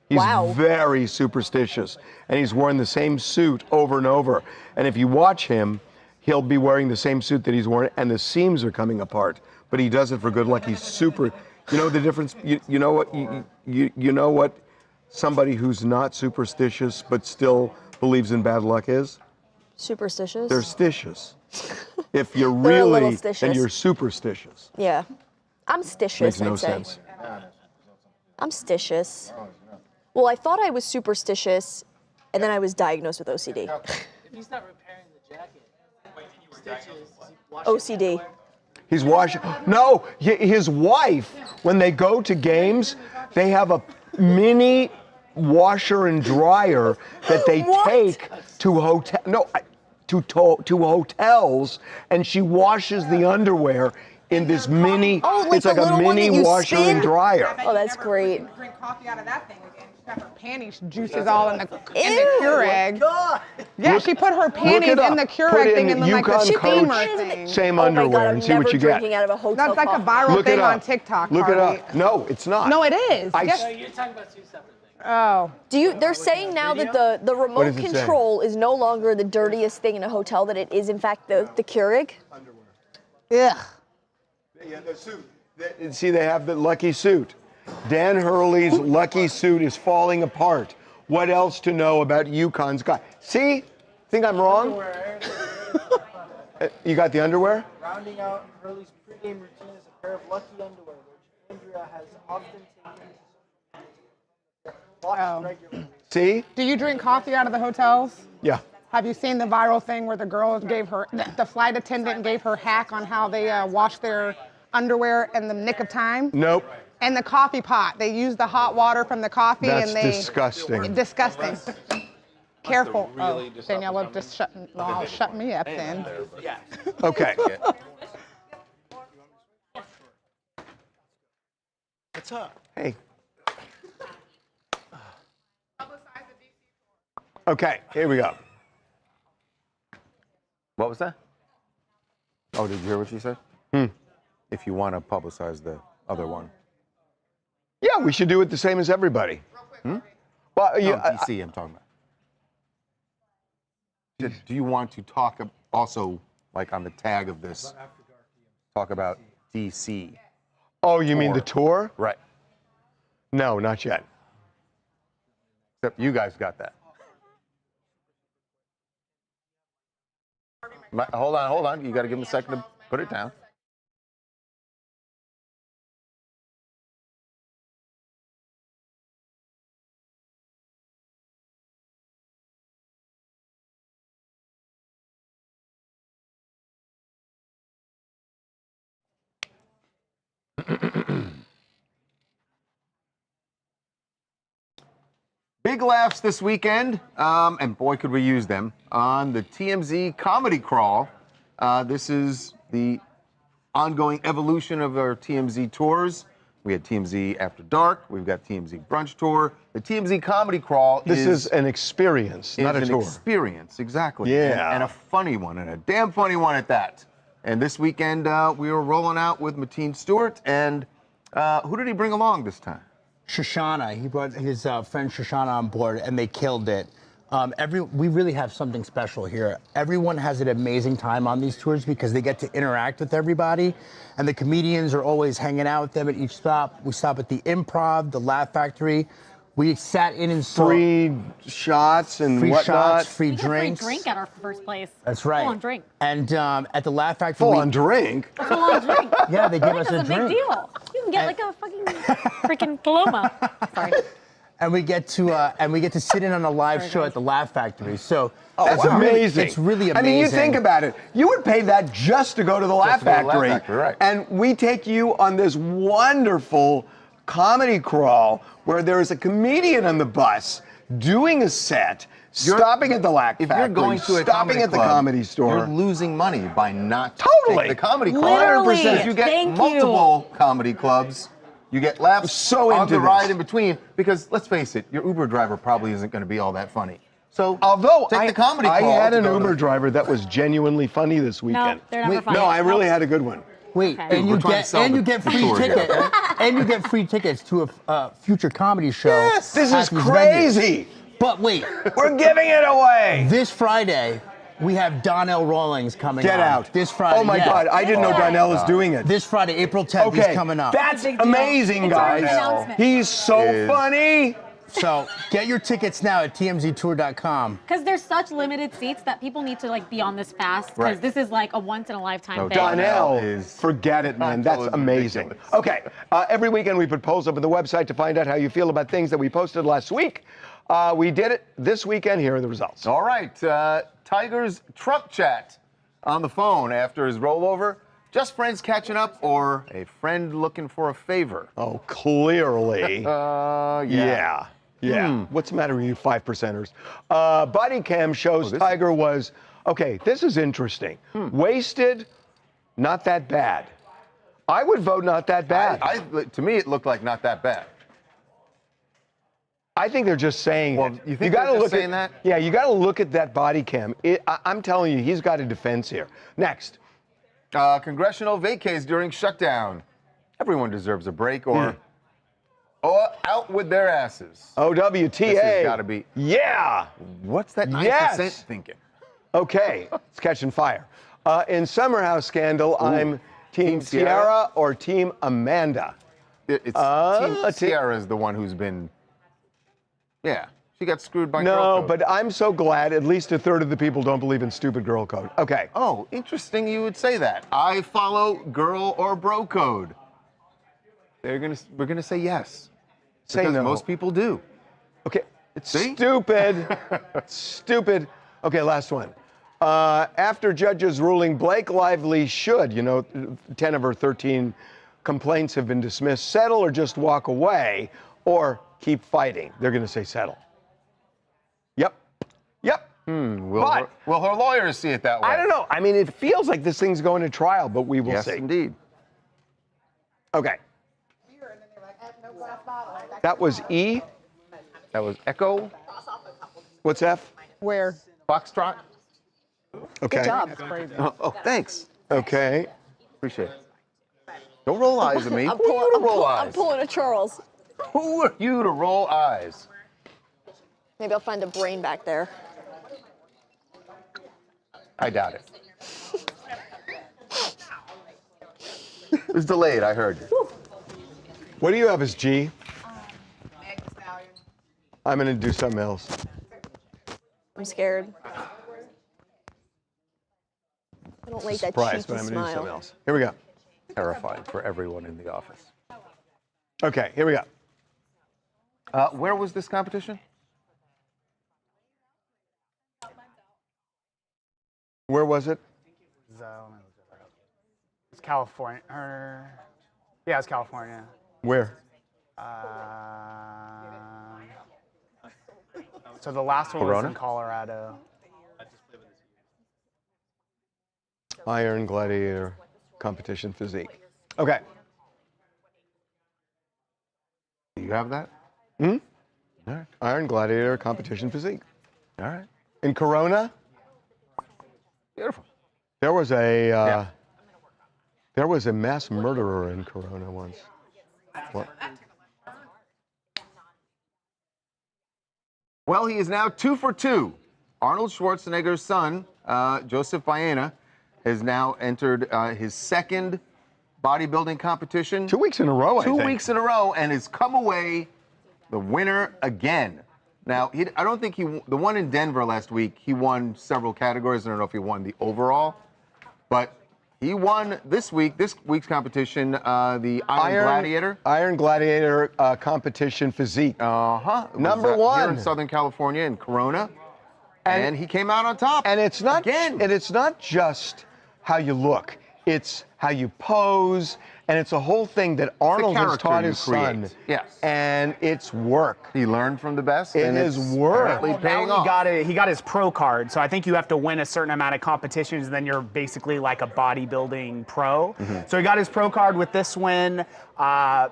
He's Wow. very superstitious, and he's worn the same suit over and over. And if you watch him, he'll be wearing the same suit that he's worn, and the seams are coming apart. But he does it for good luck. He's super. You know the difference. You know what? You know what? Somebody who's not superstitious but still believes in bad luck is. Superstitious? They're stitious. If you're They're a little really, stitious. then you're superstitious. Yeah. I'm stitious, Makes no I'd say. sense. I'm stitious. Well, I thought I was superstitious, and then I was diagnosed with OCD. If he's not repairing the jacket, OCD. He's washing. No, his wife, when they go to games, they have a mini washer and dryer that they take to hotel. No, to hotels, and she washes the underwear in this mini. Oh, like it's like the a little one mini that you washer spin? and dryer. bet Oh, you that's never great. Drink coffee out of that thing again. She got her panties juices all in the Ew. Keurig. Yeah, she put her panties Look it in the up. Keurig Put thing in in like the Yukon steamer Coach, thing. same Oh my underwear, God, I'm and see never what you get. drinking out of a hotel That's like a coffee. viral Look thing it on up. TikTok. Look it Harvey. up. No, it's not. No, it is. Yes. So you're talking about two separate things. Oh. They're saying now that the What remote does it say? control is no longer the dirtiest thing in a hotel, that it is in fact the Keurig. Ugh. Yeah, the suit. See, they have the lucky suit. Dan Hurley's lucky suit is falling apart. What else to know about UConn's guy? See? Think I'm wrong? You got the underwear? Rounding out Hurley's pregame routine is a pair of lucky underwear, which Andrea has often taken to Oh. regularly. See? Do you drink coffee out of the hotels? Yeah. Have you seen the viral thing where the girl gave her, the flight attendant gave her hack on how they wash their underwear in the nick of time? Nope. And the coffee pot. They use the hot water from the coffee That's and they... disgusting. Disgusting. Careful. Oh, Daniela just shut me up then. Okay. What's up? Hey. Okay, here we go. What was that? Oh, did you hear what she said? If you want to publicize the other one. Yeah, we should do it the same as everybody. Well, you, DC, I'm talking about. Do you want to talk also, like on the tag of this, talk about DC? Oh, you mean the tour? Right. No, not yet. Except you guys got that. Hold on. You got to give him a second to put it down. Big laughs this weekend, and boy, could we use them, on the TMZ Comedy Crawl. This is the ongoing evolution of our TMZ tours. We had TMZ After Dark. We've got TMZ Brunch Tour. The TMZ Comedy Crawl is an experience, not a tour. An experience, exactly. Yeah. And a funny one, and a damn funny one at that. And this weekend, we were rolling out with Mateen Stewart, and who did he bring along this time? Shoshana. He brought his friend Shoshana on board, and they killed it. We really have something special here. Everyone has an amazing time on these tours because they get to interact with everybody, and the comedians are always hanging out with them at each stop. We stop at the Improv, the Laugh Factory. We sat in and saw free shots and free whatnot. shots, free We got drinks. free drink at our first place. That's right. Full on drink. And at the Laugh Factory, Full on drink. Full on drink. Yeah, they give us a That's a drink. big deal. You can get like a fucking freaking Paloma. Sorry. And we get to sit in on a live show at the Laugh Factory. So That's amazing. It's really amazing. I mean, you think about it. You would pay that just to go to the Laugh Factory. Right. And we take you on this wonderful comedy crawl where there is a comedian on the bus doing a set, stopping at the Laugh Factory, If you're going to a stopping comedy at the club, comedy store. you're losing money by not Totally. taking the comedy club. Literally. 100%. You get Thank multiple comedy clubs. You get laughs So on into the ride this. in between. Because let's face it, your Uber driver probably isn't going to be all that funny. So Although take the comedy I call had to an go to- Uber driver that was genuinely funny this weekend. they're never funny. No, I really had a good one. Wait, Okay. and We're you trying to get sell the free tour here, tickets, and you get free tickets to a future comedy show. Yes, this at is these crazy. venues. But wait, We're giving it away. this Friday we have Donnell Rawlings coming. Get on. out. This Friday. Oh my yeah. God, I didn't know Donnell was doing it. This Friday, April 10th, Okay, he's coming up. that's Big deal. amazing, It's already an guys. announcement. He's so Is- funny. So get your tickets now at tmztour.com. Because there's such limited seats that people need to like be on this fast. Because Right. this is like a once in a lifetime No, thing. Donnell, is forget it, man. That's Donnell is amazing. ridiculous. Okay, every weekend we put polls up on the website to find out how you feel about things that we posted last week. We did it this weekend. Here are the results. All right, Tiger's Trump chat on the phone after his rollover. Just friends catching up or a friend looking for a favor? Oh, clearly. Yeah. Yeah. What's the matter with you 5%ers? Body cam shows this- Tiger was, okay, this is interesting. Wasted, not that bad. I would vote not that bad. To me, it looked like not that bad. I think they're just saying Well, it. you think gotta they're just look saying at, that? Yeah, you got to look at that body cam. I'm telling you, he's got a defense here. Next. Congressional vacays during shutdown. Everyone deserves a break or out with their asses. OWTA. This has got to be. Yeah. What's that 9% Yes. thinking? Okay, it's catching fire. In Summer House Scandal, I'm Team Sierra or Team Amanda? It's Team Sierra is the one who's been. Yeah, she got screwed by girl No, code. but I'm so glad at least a third of the people don't believe in stupid girl code. Okay. Oh, interesting you would say that. I follow girl or bro code. We're gonna say yes. Say because no. most people do. Okay. It's See? stupid. Stupid. Okay, last one. After judges ruling Blake Lively should, 10 of her 13 complaints have been dismissed, settle or just walk away or keep fighting. They're going to say settle. Yep. Will her lawyers see it that way? I don't know. I mean, it feels like this thing's going to trial, but we will see. Yes, indeed. Okay. That was E. That was Echo. What's F? Where? Foxtrot. Okay. Good job. That's crazy. Oh, thanks. Okay. Appreciate it. Don't roll eyes at me. I'm Who are you to roll I'm eyes? pulling a Charles. Who are you to roll eyes? Maybe I'll find a brain back there. I doubt it. It was delayed, I heard. What do you have as G? I'm going to do something else. I'm scared. I don't like that Surprised, cheeky but I'm going to do something smile. else. Here we go. Terrifying for everyone in the office. Okay, here we go. Where was this competition? Where was it? It's California. Yeah, it's California. Where? So the last one was Corona? in Colorado. Iron Gladiator Competition Physique. Okay. Do you have that? Hmm? All right. Iron Gladiator Competition Physique. All right. In Corona, Beautiful. there was a mass murderer in Corona once. What? Well, he is now 2 for 2. Arnold Schwarzenegger's son, Joseph Baena, has now entered his second bodybuilding competition. 2 weeks in a row, I think. 2 weeks in a row, and has come away the winner again. Now, I don't think the one in Denver last week, he won several categories. I don't know if he won the overall, but he won this week's competition, the Iron Gladiator. Iron Gladiator Competition Physique. Uh-huh. Number one. Here in Southern California in Corona. And he came out on top. And it's not again. And it's not just how you look. It's how you pose, and it's a whole thing that Arnold has taught his son. Yes. And it's work. He learned from the best. It and is it's work. apparently paying off. He got his pro card, so I think you have to win a certain amount of competitions, then you're basically like a bodybuilding pro. So he got his pro card with this win. I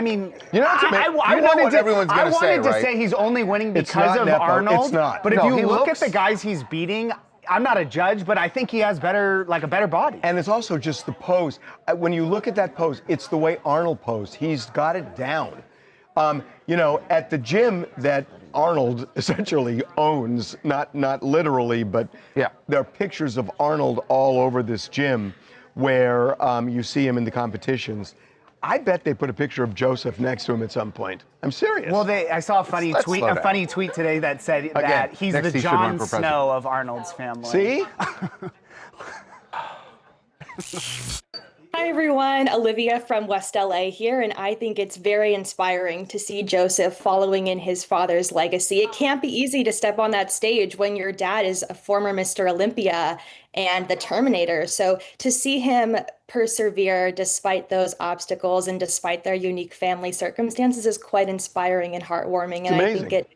mean, You know what's amazing? I You know wanted what everyone's I gonna say, wanted to right? say he's only winning It's because not of Nepo. Arnold. It's not. But if No, you he look looks- at the guys he's beating, I'm not a judge, but I think he has a better body. And it's also just the pose. When you look at that pose, it's the way Arnold posed. He's got it down. At the gym that Arnold essentially owns, not literally, but there are pictures of Arnold all over this gym where you see him in the competitions. I bet they put a picture of Joseph next to him at some point. I'm serious. Well, I saw a funny Let's tweet. slow A down. funny tweet today that said that he's next the he should run Jon for president. Snow of Arnold's family. See? Hi everyone, Olivia from West LA here, and I think it's very inspiring to see Joseph following in his father's legacy. It can't be easy to step on that stage when your dad is a former Mr. Olympia and the Terminator. So to see him persevere despite those obstacles and despite their unique family circumstances is quite inspiring and heartwarming. And I think it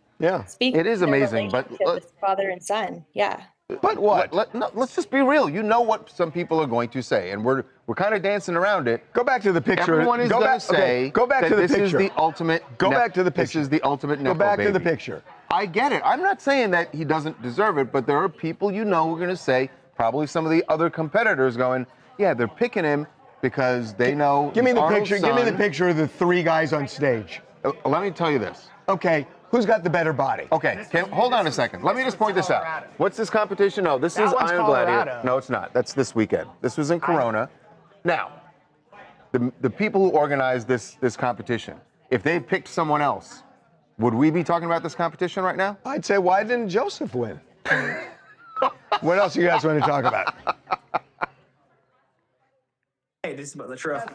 speaks It is to their amazing, but relationship as father and son. Yeah. But what? Let's just be real. You know what some people are going to say, and we're kind of dancing around it. Go back to the picture. Everyone is going to say go back that to the this is picture. the ultimate. Go back to the picture. This is the ultimate. Go Nepo back to the baby. picture. I get it. I'm not saying that he doesn't deserve it, but there are people who are going to say, probably some of the other competitors going, yeah, they're picking him because they know. Give me the Arnold's picture. Give me the son. picture of the three guys on stage. Let me tell you this. Okay, who's got the better body? Okay, hold on a second. Let me just point this out. What's this competition? No, this That is one's Iron Gladiator. Colorado. No, it's not. That's this weekend. This was in Corona. Now, the people who organized this competition, if they picked someone else, would we be talking about this competition right now? I'd say, why didn't Joseph win? What else you guys want to talk about? Hey, this is about the truck.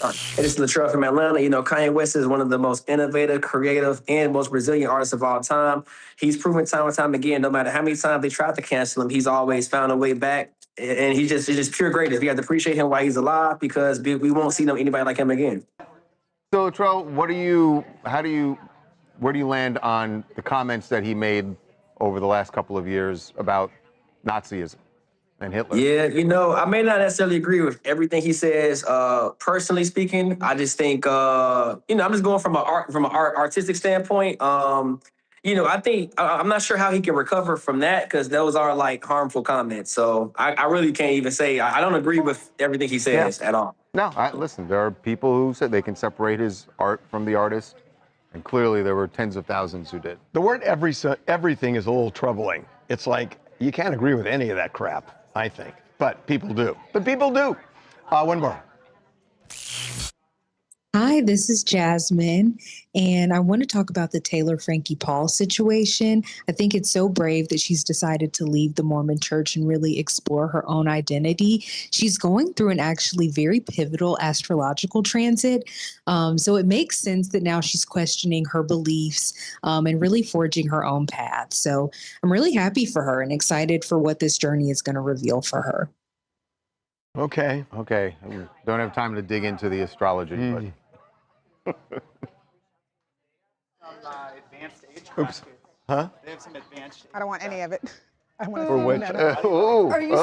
Hey, this is Latrell from Atlanta. You know, Kanye West is one of the most innovative, creative, and most resilient artists of all time. He's proven time and time again, no matter how many times they tried to cancel him, he's always found a way back. And he's just pure greatness. We have to appreciate him while he's alive because we won't see anybody like him again. So, Latrell, where do you land on the comments that he made over the last couple of years about Nazism and Hitler? Yeah, you know, I may not necessarily agree with everything he says. Personally speaking, I just think, I'm just going from an artistic standpoint. I think I'm not sure how he can recover from that because those are like harmful comments. So I really can't even say I don't agree with everything he says at all. No, listen, there are people who said they can separate his art from the artist, and clearly there were tens of thousands who did. The word everything is a little troubling. It's like you can't agree with any of that crap, I think. But people do. One more. Hi, this is Jasmine, and I want to talk about the Taylor Frankie Paul situation. I think it's so brave that she's decided to leave the Mormon church and really explore her own identity. She's going through an actually very pivotal astrological transit, so it makes sense that now she's questioning her beliefs and really forging her own path. So I'm really happy for her and excited for what this journey is going to reveal for her. Okay. I don't have time to dig into the astrology, but. Oops. Huh? They have some advanced. I don't want any of it. I want to For see which? Are you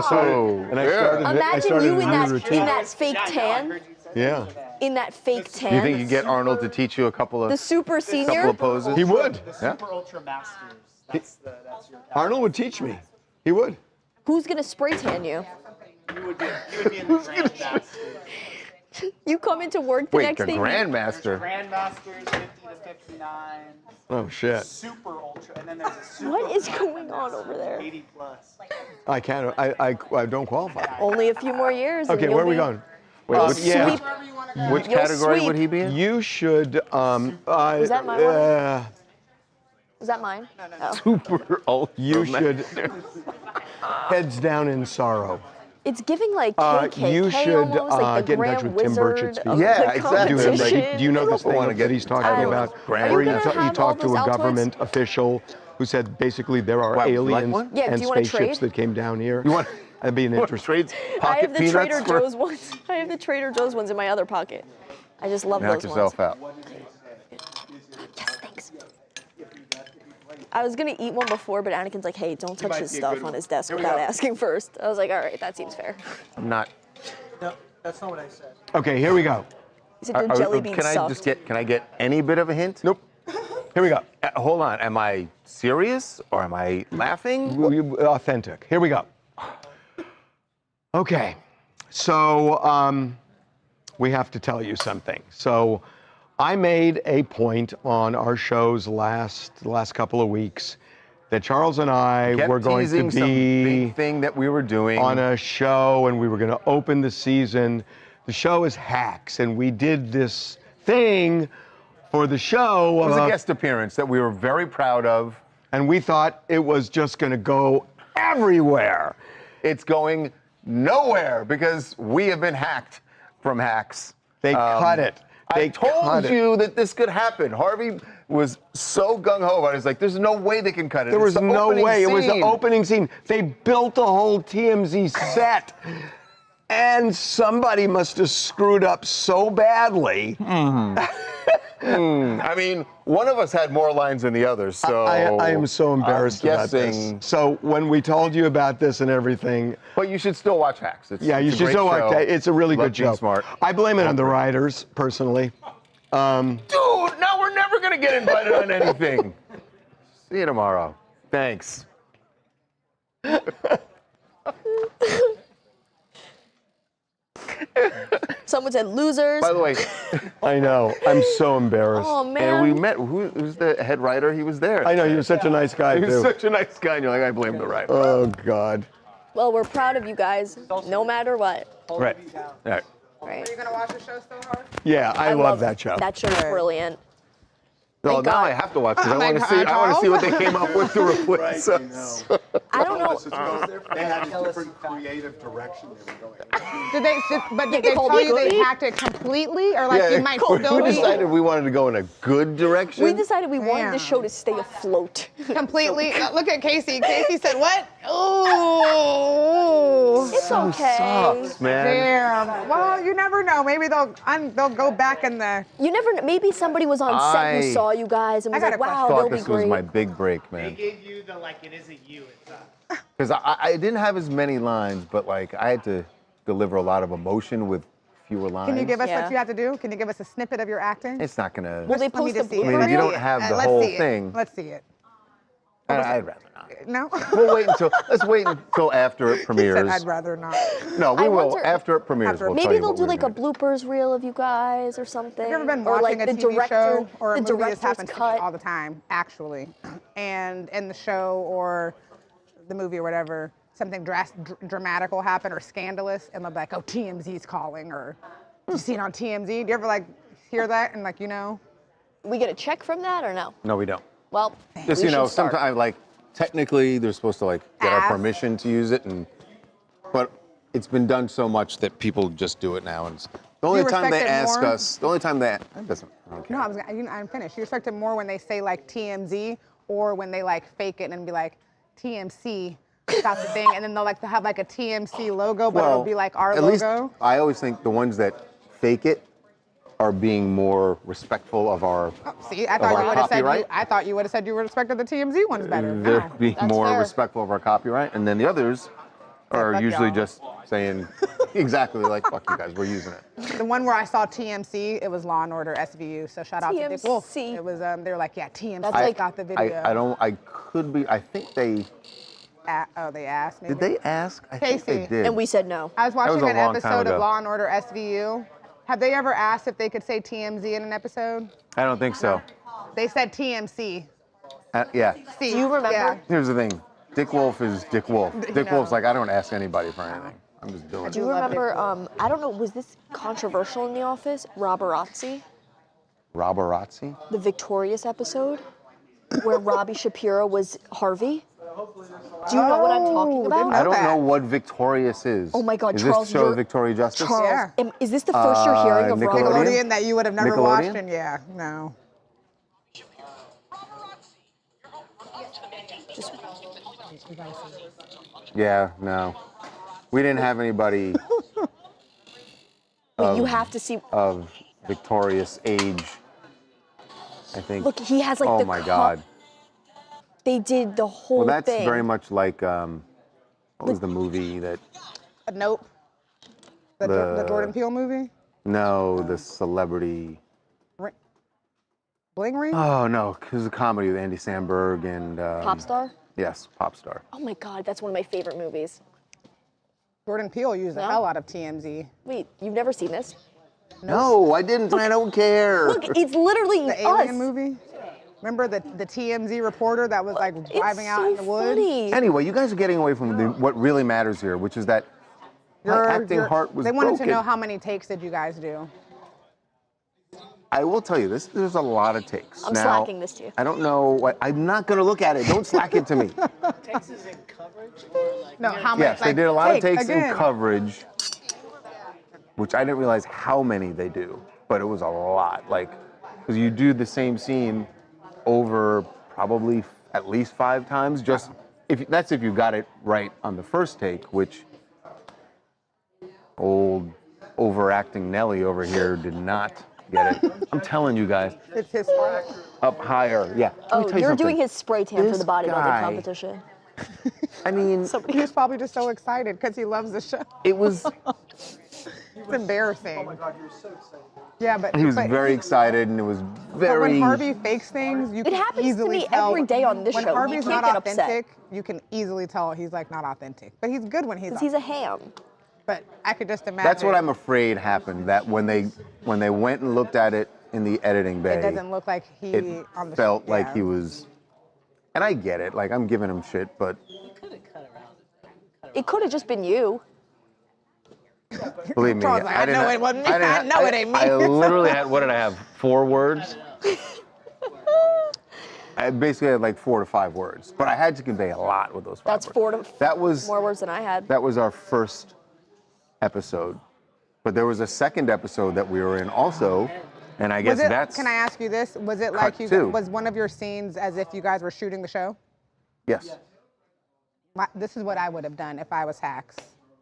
saying? And I started Imagine you a in new that routine. fake tan. Yeah. In that fake tan. You think you get Arnold to teach you a couple of The super senior? couple of poses? He would. The super ultra masters. That's your. Arnold would teach me. He would. Who's gonna spray tan you? You would be in the grandmasters. You come into work the next day. Grandmaster. Grandmasters 50 to 59. Oh shit. Super ultra, and then there's a super. What is going on over there? 80 plus. I can't. I don't qualify. Only a few more years. and Okay, you'll where are we be- going? Wait, Which You'll category sweep. would he be in? You should. Is that my one? Is that mine? Oh. Super ultra. You should. Heads down in sorrow. It's giving like You KKK should almost, like the get in touch Grand with Tim Wizard Burchett. of Yeah, the exactly. competition. Do you know this thing wanna that he's talking about? Grand Where he Wizard. Have talked to all a those government official who said basically there are What, like aliens one? Yeah, do and you wanna spaceships trade? that came down here. You want? That'd be an interesting. I have the Trader Joe's ones. I have the Trader Joe's ones in my other pocket. I just love Knock those yourself ones. out. Yes, thanks. I was gonna eat one before, but Anakin's like, "Hey, don't touch his stuff on his desk without asking first." I was like, "All right, that seems fair." I'm not. No, that's not what I said. Okay, here we go. He said your jelly bean Can I sucked. just get? Can I get any bit of a hint? Nope. Here we go. Hold on. Am I serious or am I laughing? Authentic. Here we go. Okay, so we have to tell you something. So I made a point on our shows the last couple of weeks that Charles and I Kept were going to teasing some be big thing that we were doing on a show, and we were going to open the season. The show is Hacks, and we did this thing for the show. It was a guest appearance that we were very proud of. And we thought it was just going to go everywhere. It's going nowhere because we have been hacked from Hacks. They cut it. I told you that this could happen. Harvey was so gung-ho about it. He's like, there's no way they can cut it. There was It's the no opening way. It was the scene." opening scene. They built a whole TMZ set. And somebody must have screwed up so badly. I mean, one of us had more lines than the others, so I am so embarrassed I'm about this. guessing- So when we told you about this and everything, But you should still watch Hacks. It's, yeah, you it's a should great still show. watch that. It's a really Love good being show. Smart. I blame it on the writers, personally. Dude, now we're never gonna get invited on anything. See you tomorrow. Thanks. Someone said losers. By the way, I know. I'm so embarrassed. Oh man. and we met. Who's the head writer? He was there. I know, he was such a nice guy, He was too. such a nice guy, and you're like, I blame the writer. Oh, God. Well, we're proud of you guys, no matter what. Right. All right. Right. Are you gonna watch the show still, Harv? Yeah, I love that show. That show's brilliant. No, Thank now God. I have to watch because Oh I my want to see. I God, want to see what they Charles. came up with to replace us. I don't know. They had a different creative direction they were going. Did they? But did Yeah, they Colby, tell you they Colby. hacked it completely, or like you might we still be decided we wanted to go in a good direction. We decided we wanted the show to stay afloat. completely? Look at Casey. Casey said what? Ooh. It's okay. Sucks, man. Damn. Well, you never know. Maybe they'll go back in the. You never know. Maybe somebody was on set who saw you guys and was like, I wow, thought they'll be this was great. my big break, They man. gave you the like it isn't you, it's Because I didn't have as many lines, but like I had to deliver a lot of emotion with fewer lines. Can you give us what you have to do? Can you give us a snippet of your acting? It's not gonna. Will they Let me post just the see it. I mean, if you don't have the Let's whole see it. thing, Let's see it. I'd rather not. No. We'll wait until. Let's wait until after it He premieres. said, I'd rather not. No, we I will wonder- after it premieres. We'll tell Maybe you they'll what do we're like a gonna bloopers reel of you guys or something. Have you ever been or watching like a the TV director, show or a the movie? This director's happens to me cut. all the time, actually. And in the show or the movie or whatever, something dramatic will happen or scandalous, and they'll be like, "Oh, TMZ's calling," or "Did you see it on TMZ?" Do you ever like hear that and like We get a check from that or no? No, we don't. Well, Just we you know, should start. sometimes like technically they're supposed to like get our Ask. permission to use it, but it's been done so much that people just do it now. And it's, the only You time they respect it ask more? us, the only time they that doesn't. I don't care. No, I'm finished. You respect it more when they say like TMZ or when they like fake it and be like TMC without the thing, and then they'll have like a TMC logo, but it'll be like our at logo. least I always think the ones that fake it are being more respectful of our. See, I of thought our you would have said copyright. I thought you would have said you respected the TMZ ones better. They're No, being that's more fair. respectful of our copyright, and then the others are fuck usually y'all. just saying exactly like "fuck you guys, we're using it." The one where I saw TMC, it was Law and Order SVU. So shout out to Dick Wolf. TMC. It was they were like, yeah, TMC That's got the video. I could be. I think they. They asked. Maybe. Did they ask? I think they Casey. did. And we said no. I was That was watching a an long time episode of ago. Law and Order SVU. Have they ever asked if they could say TMZ in an episode? I don't think so. They said TMC. Yeah. See, Do you remember? Yeah. Here's the thing. Dick Wolf is Dick Wolf. Dick No. Wolf's like, I don't ask anybody for anything. I'm just doing Do you it. remember, I don't know, was this controversial in The Office? Robberazzi? Robberazzi? The Victorious episode? Where Robbie Shapiro was Harvey? Do you know what I'm talking about? I don't know what Victorious is. Oh my God, is Charles, this show you're- Victoria Justice? Charles, is this the first you're hearing of Nickelodeon? Nickelodeon that you would have never Nickelodeon? watched, and yeah, no. Yeah, no. We didn't have anybody Wait, you have to see. of Victorious age, I think. Look, he has like oh the my cup. God. They did the whole Well, that's thing. very much like, what was the movie that, Nope. The Jordan Peele movie? no, the celebrity. Bling Ring? Oh, no, it was a comedy with Andy Samberg and. Popstar? Yes, Popstar. Oh my God, that's one of my favorite movies. Jordan Peele used the No? hell out of TMZ. Wait, you've never seen this? No, I didn't, and I don't care. Look, it's literally The us. Alien movie? Remember the TMZ reporter that was like driving out in the woods? Anyway, you guys are getting away from what really matters here, which is that my acting heart was They wanted broken. to know how many takes did you guys do? I will tell you this: there's a lot of takes. I'm now, slacking this to you. I don't know. I'm not going to look at it. Don't slack it to me. Texas in coverage or like No, how many? Yes, they did a lot of takes again. in coverage, which I didn't realize how many they do, but it was a lot. Like, because you do the same scene over probably at least 5 times. Just if you got it right on the first take, which old overacting Nelly over here did not get it. I'm telling you guys, It's his fault. up higher. Yeah. let me Oh, tell you you're something. doing his spray tan for This the bodybuilding guy- competition. I mean, He was probably just so excited because he loves the show. it was. It's embarrassing. Oh my God, you're so excited. Yeah, but He was but, very excited, and it was But very. when Harvey fakes things, you can happens to easily me tell. every day on this when show. He Harvey's can't not get upset. authentic, you can easily tell he's like not authentic. But he's good when he's. Because he's a ham. But I could just imagine. That's what I'm afraid happened. That when they went and looked at it in the editing bay, It doesn't look like he it on the felt show. like Yeah. he was. And I get it. Like I'm giving him shit, but It could have just been you. believe me, Charles, like, I know it wasn't me. didn't I have- know it ain't me. I literally had, what did I have? 4 words? I basically had like 4 to 5 words, but I had to convey a lot with those 5 That's words. That was more words than I had. That was our first episode, but there was a second episode that we were in also, and I guess that's. Can I ask you this? Was it cut like you? two. Was one of your scenes as if you guys were shooting the show? Yes. This is what I would have done if I was Hacks.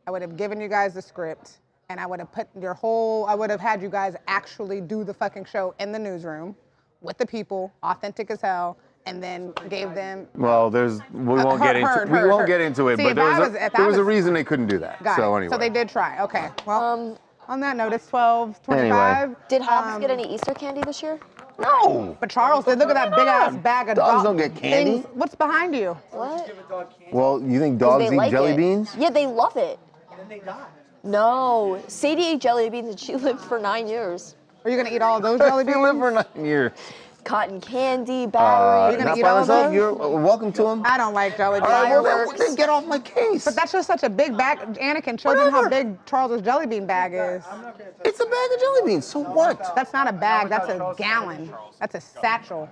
I would have given you guys the script, and I would have put I would have had you guys actually do the fucking show in the newsroom with the people, authentic as hell, and then gave them. Well, we won't get into it, See, but there was a reason they couldn't do that. Got so it. anyway. So they did try. Okay. Well, on that note, it's 12:25. Anyway. Did Hobbs get any Easter candy this year? No. But Charles did. Look at that big ass bag of Dogs don't get candy. things. What's behind you? What? Well, you think dogs They eat like jelly it. beans? Yeah, they love it. And then they die. No, Sadie ate jelly beans and she lived for 9 years. Are you gonna eat all of those jelly beans? They live for 9 years. Cotton candy, battery. You're gonna Not eat by all of myself. those? You're welcome to them. I don't like jelly beans. All right, well, then get off my case. But that's just such a big bag. Anakin, show them how big Charles's jelly bean bag is. It's a bag of jelly beans. So what? That's not a bag. That's a gallon. That's a satchel.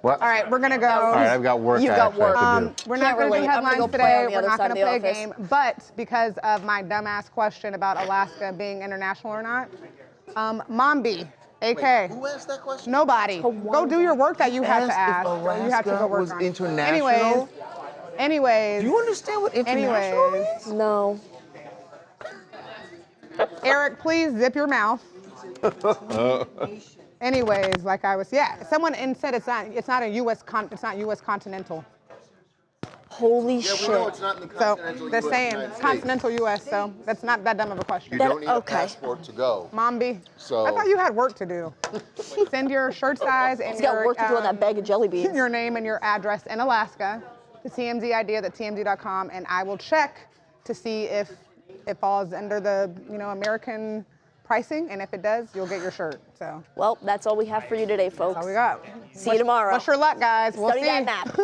What? All right, we're gonna go. All right, I've got work. You've I got actually have to do. We're Can't not going to relate. do I'm gonna headlines go play on today. the We're other not side going to of the play a office. game. But because of my dumbass question about Alaska being international or not, Mombi, AK. Who asked that question? Nobody. Go do your work that you have to ask. You have to go work was on. international? Anyways. Do you understand what international Anyways. No. Eric, please zip your mouth. Anyways, like I was, someone said it's not a U.S. it's not U.S. continental. Holy shit. it's not in the So continental they're US saying United States. continental U.S. So that's not that dumb of a question. You don't need a passport to go. Mombi, So- I thought you had work to do. Send your shirt size and He's got your work to do on that bag of jelly beans. your name and your address in Alaska to TMZidea@TMZ.com, and I will check to see if it falls under the American pricing, and if it does, you'll get your shirt. So Well, that's all we have for you today, folks. that's all we got. See you tomorrow. Wish your luck, guys. We'll Study see. that map.